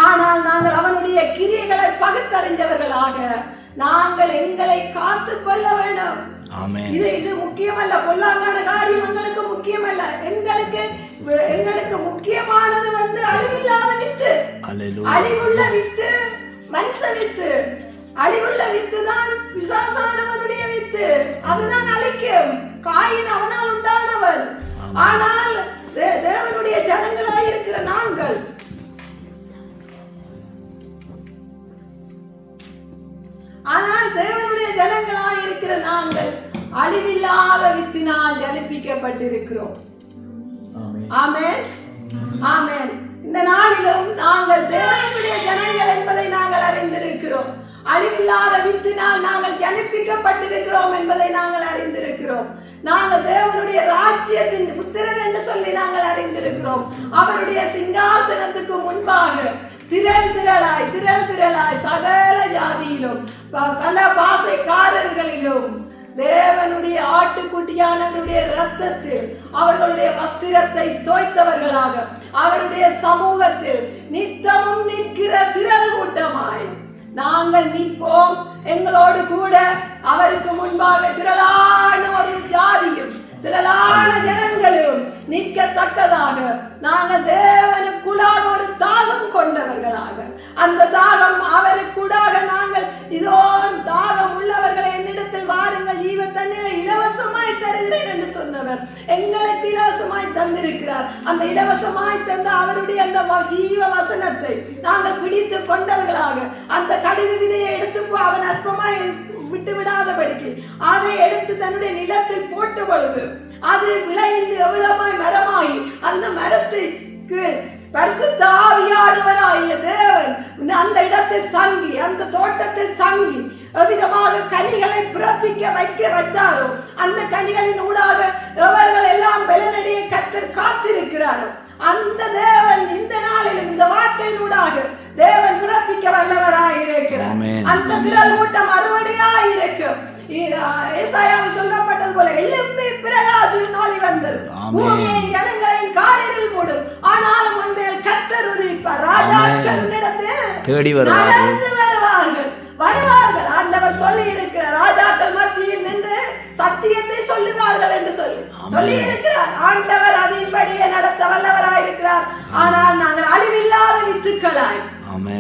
ஆனால் நாங்கள் அவனுடைய கிரியைகளை பகுத்தறிஞ்சவர்களாக நாங்கள் எங்களை காத்து கொள்ள வேண்டும். இது முக்கியமல்ல. பொல்லாங்கான காரியம் எங்களுக்கு முக்கியமல்ல. எங்களுக்கு முக்கியமானது அழிவில்லாத வித்து, அழிவுள்ள வித்து, மனுஷ வித்து. அழிவுள்ள வித்து தான் பிசாசானவருடைய வித்து. அதுதான் அழிக்கும். காயின் அவனால் உண்டானவர். ஆனால் தேவனுடைய ஜனங்களாய் இருக்கிற நாங்கள் அழிவில்லாத வித்தினால் ஜனிப்பிக்கப்பட்டிருக்கிறோம். ஆமென், ஆமென். இந்த நாளிலும் நாங்கள் தேவனுடைய ஜனங்கள் என்பதை நாங்கள் அறிந்திருக்கிறோம். அழிவில்லாத வித்தினால் நாங்கள் ஜனிப்பிக்கப்பட்டிருக்கிறோம் என்பதை நாங்கள் அறிந்திருக்கிறோம். நாங்கள் தேவனுடைய ராஜ்யத்தின் புத்திரர் என்று சொல்லி நாங்கள் அறிந்திருக்கிறோம். அவருடைய சிங்காசனத்துக்கு முன்பாக திரள் திரளாய் சகல ஜாதியிலும் பல பாசைக்காரர்களிலும் தேவனுடைய ஆட்டுக்குட்டியானவருடைய இரத்தத்தில் அவர்களுடைய வஸ்திரத்தை தோய்த்தவர்களாக அவருடைய சமூகத்தில் நித்தமும் நிற்கிற திரள் கூட்டமாய் நாங்கள் நிற்போம். எங்களோடு கூட அவருக்கு முன்பாக திரளான ஒரு ஜாதியும் திரளான ஜனங்களும் நிற்கத்தக்கதாக நாங்கள் தேவனுக்குள்ளாக ஒரு தாகம் கொண்டவர்களாக, அந்த தாகம் அவருக்குள்ளாக நாங்கள் இதோ தாகம் உள்ளவர்களை என்னிடத்தில் வாருங்கள், ஜீவ தண்ணீரை இலவசமாய் தருகிறேன் என்று சொன்னவர் எங்களுக்கு இலவசமாய் தந்திருக்கிறார். அந்த இலவசமாய் தந்த அவருடைய அந்த ஜீவ வசனத்தை நாங்கள் பிடித்து கொண்டவர்களாக அந்த கடுகு விதையை எடுத்து அவன் அற்பமாய் விட்டு விடாதபடிக்கு அதை எடுத்து தன்னுடைய நிலத்தில் போட்ட பொழுது அது விளைந்து எவ்வளவாய் மரமாகி அந்த மரத்துக்கு பரிசுத்த ஆவியானவராகிய தேவன் அந்த இடத்தில் தங்கி அந்த தோட்டத்தில் தங்கி எவ்விதமாக கனிகளை பிறப்பிக்க வைத்தாரோ அந்த கனிகளின் ஊடாக எவர்கள் எல்லாம் பலனடைய கர்த்தர் காத்திருக்கிறாரோ அந்த தேவன் இந்த நாளிலும் இந்த வார்த்தையினூடாக தேவன் பிறப்பிக்க வல்லவராயிருக்கிறார். அந்த திரள் கூட்டம் அறுவடையாயிருக்கும். ஏசாயாவில் சொல்லப்பட்டது போல எழுப்பி பிரகாசின் ஒளி வந்தது, பூமியின் ஜனங்களின் காரில் மூடும், ஆனாலும் உன்மேல் கர்த்தர் உதிப்பார், ராஜாக்கள் உன்னிடத்தில் நடந்து வருவார்கள். ஆண்டவர் சொல்லி இருக்கிற ராஜாக்கள் மத்தியில் நின்று சத்தியத்தை சொல்லுவார்கள் என்று சொல்லி இருக்கிறார். ஆண்டவர் அதன்படியே நடத்த வல்லவராயிருக்கிறார். ஆனால் நாங்கள் அழிவில்லாத வித்துக்களாய்,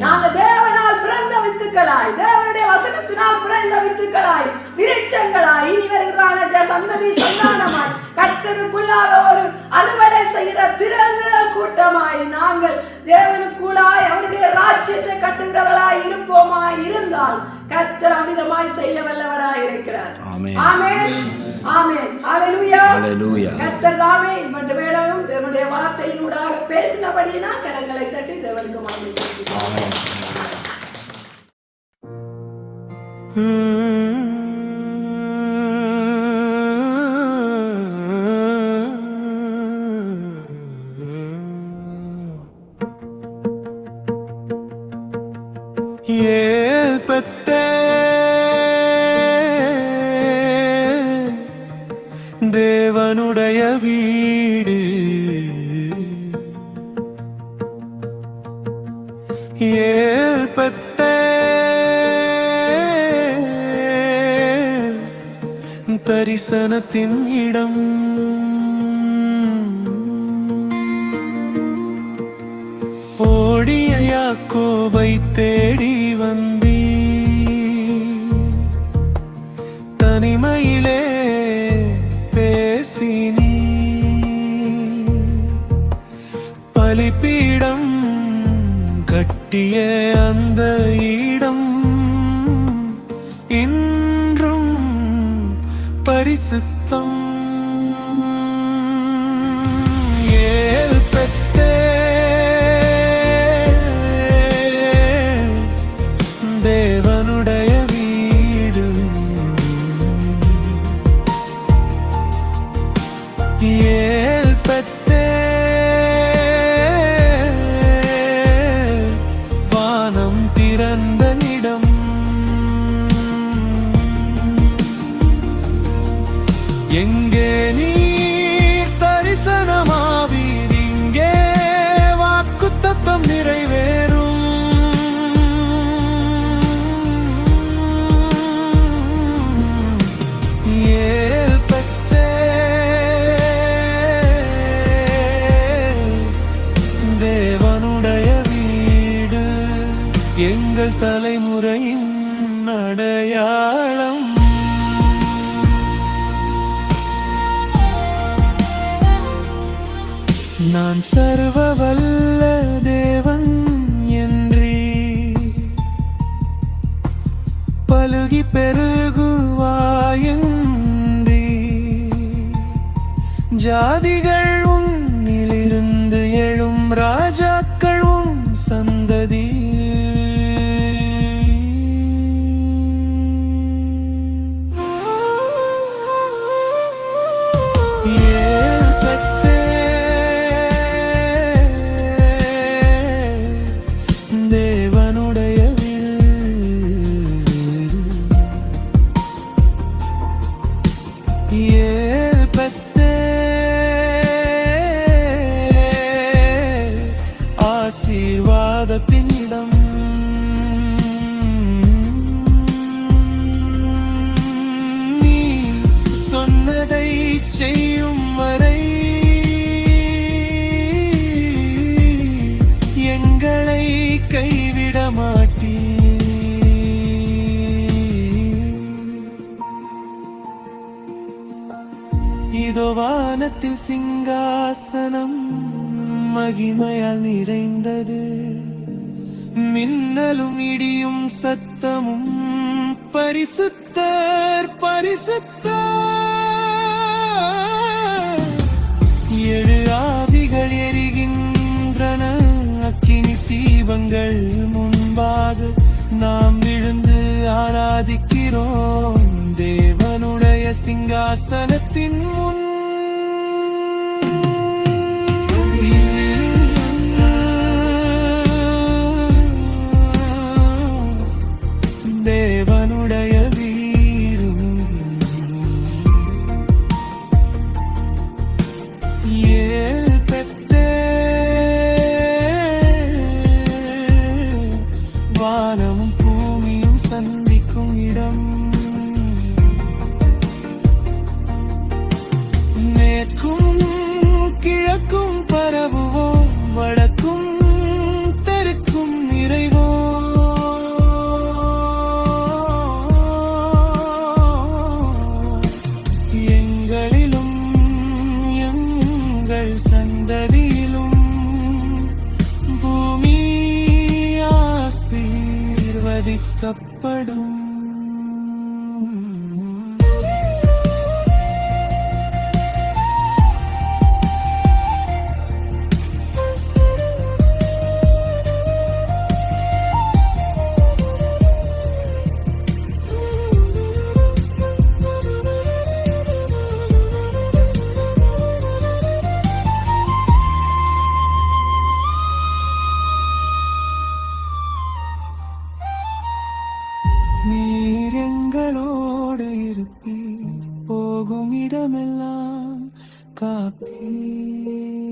நாங்கள் தேவனால் பிறந்த வித்துக்களாய், தேவனுடைய வசனத்தினால் பிறந்த வித்துக்களாய், விருட்சங்களாய், இனி வருகிற சந்ததி சந்தானமாய், கர்த்தருக்குள்ளாக ஒரு அறுவடை செய்கிற திரள் கூட்டமாய் நாங்கள் தேவனுக்குள்ளாய் அவருடைய ராஜ்யத்தை கட்டுகிறவர்களாய் இருப்போமாய் இருந்தால் கர்த்தர் அமிதமாய் செய்ய வல்லவராய் இருக்கிறார். ஆமென், ஆமென், ஹல்லேலூயா, ஹல்லேலூயா. கர்த்தர் தாமே இந்த வேளையும் தேவனுடைய வார்த்தையினூடாக பேசினபடியினா கரங்களை தட்டி தேவனுக்கு மகிமை செலுத்துவோம். ஆமென். தேவனுடைய வீடு ஏற்பட்ட தரிசனத்தின் இடம், ஓடிய யாக்கோபை தேடி வந்தீ, தனிமையிலே பேசினீ, பலிபீடம் கட்டிய அந்த இடம் இன்றும் பரிசுத்தம். தேவனுடைய வீடு ஏற்பட்டே வானம் திறந்த இடம், எங்கே நீ தரிசனமாவீர், இங்கே வாக்குத்தத்தம் நிறைவேறும். ஏற்பட்டே தேவனுடைய வீடு எங்கள் தலைமுறையின் அடையாளம். நான் சர்வ வல்ல தேவன் என்றீ, பலுகி பெருகுவாயன்றி, ஜாதிகள் உன்னிலிருந்து எழும், ராஜாக்கள் உன் சந்ததி. தேவனுடைய ஏற்பட்டே ஆசீர்வாதத்தின் இடம், நீ சொன்னதை செய்யும் வரை எங்களை கைவிட மாட்டீ. இதோ வானத்தில் சிங்காசனம் மகிமையால் நிறைந்தது, மின்னலும் இடியும் சத்தமும், பரிசுத்தர் பரிசுத்தர். ஏழு ஆவிகள் எரிகின்றன, அக்கினி தீபங்கள் முன்பாக நாம் விழுந்து ஆராதிக்கிறோம் தேவனுடைய சிங்காசனத்தின் முன். அழைக்கப்படும். நீர் எங்களோடு இருப்பீர், போகும் இடமெல்லாம் காப்பீர்.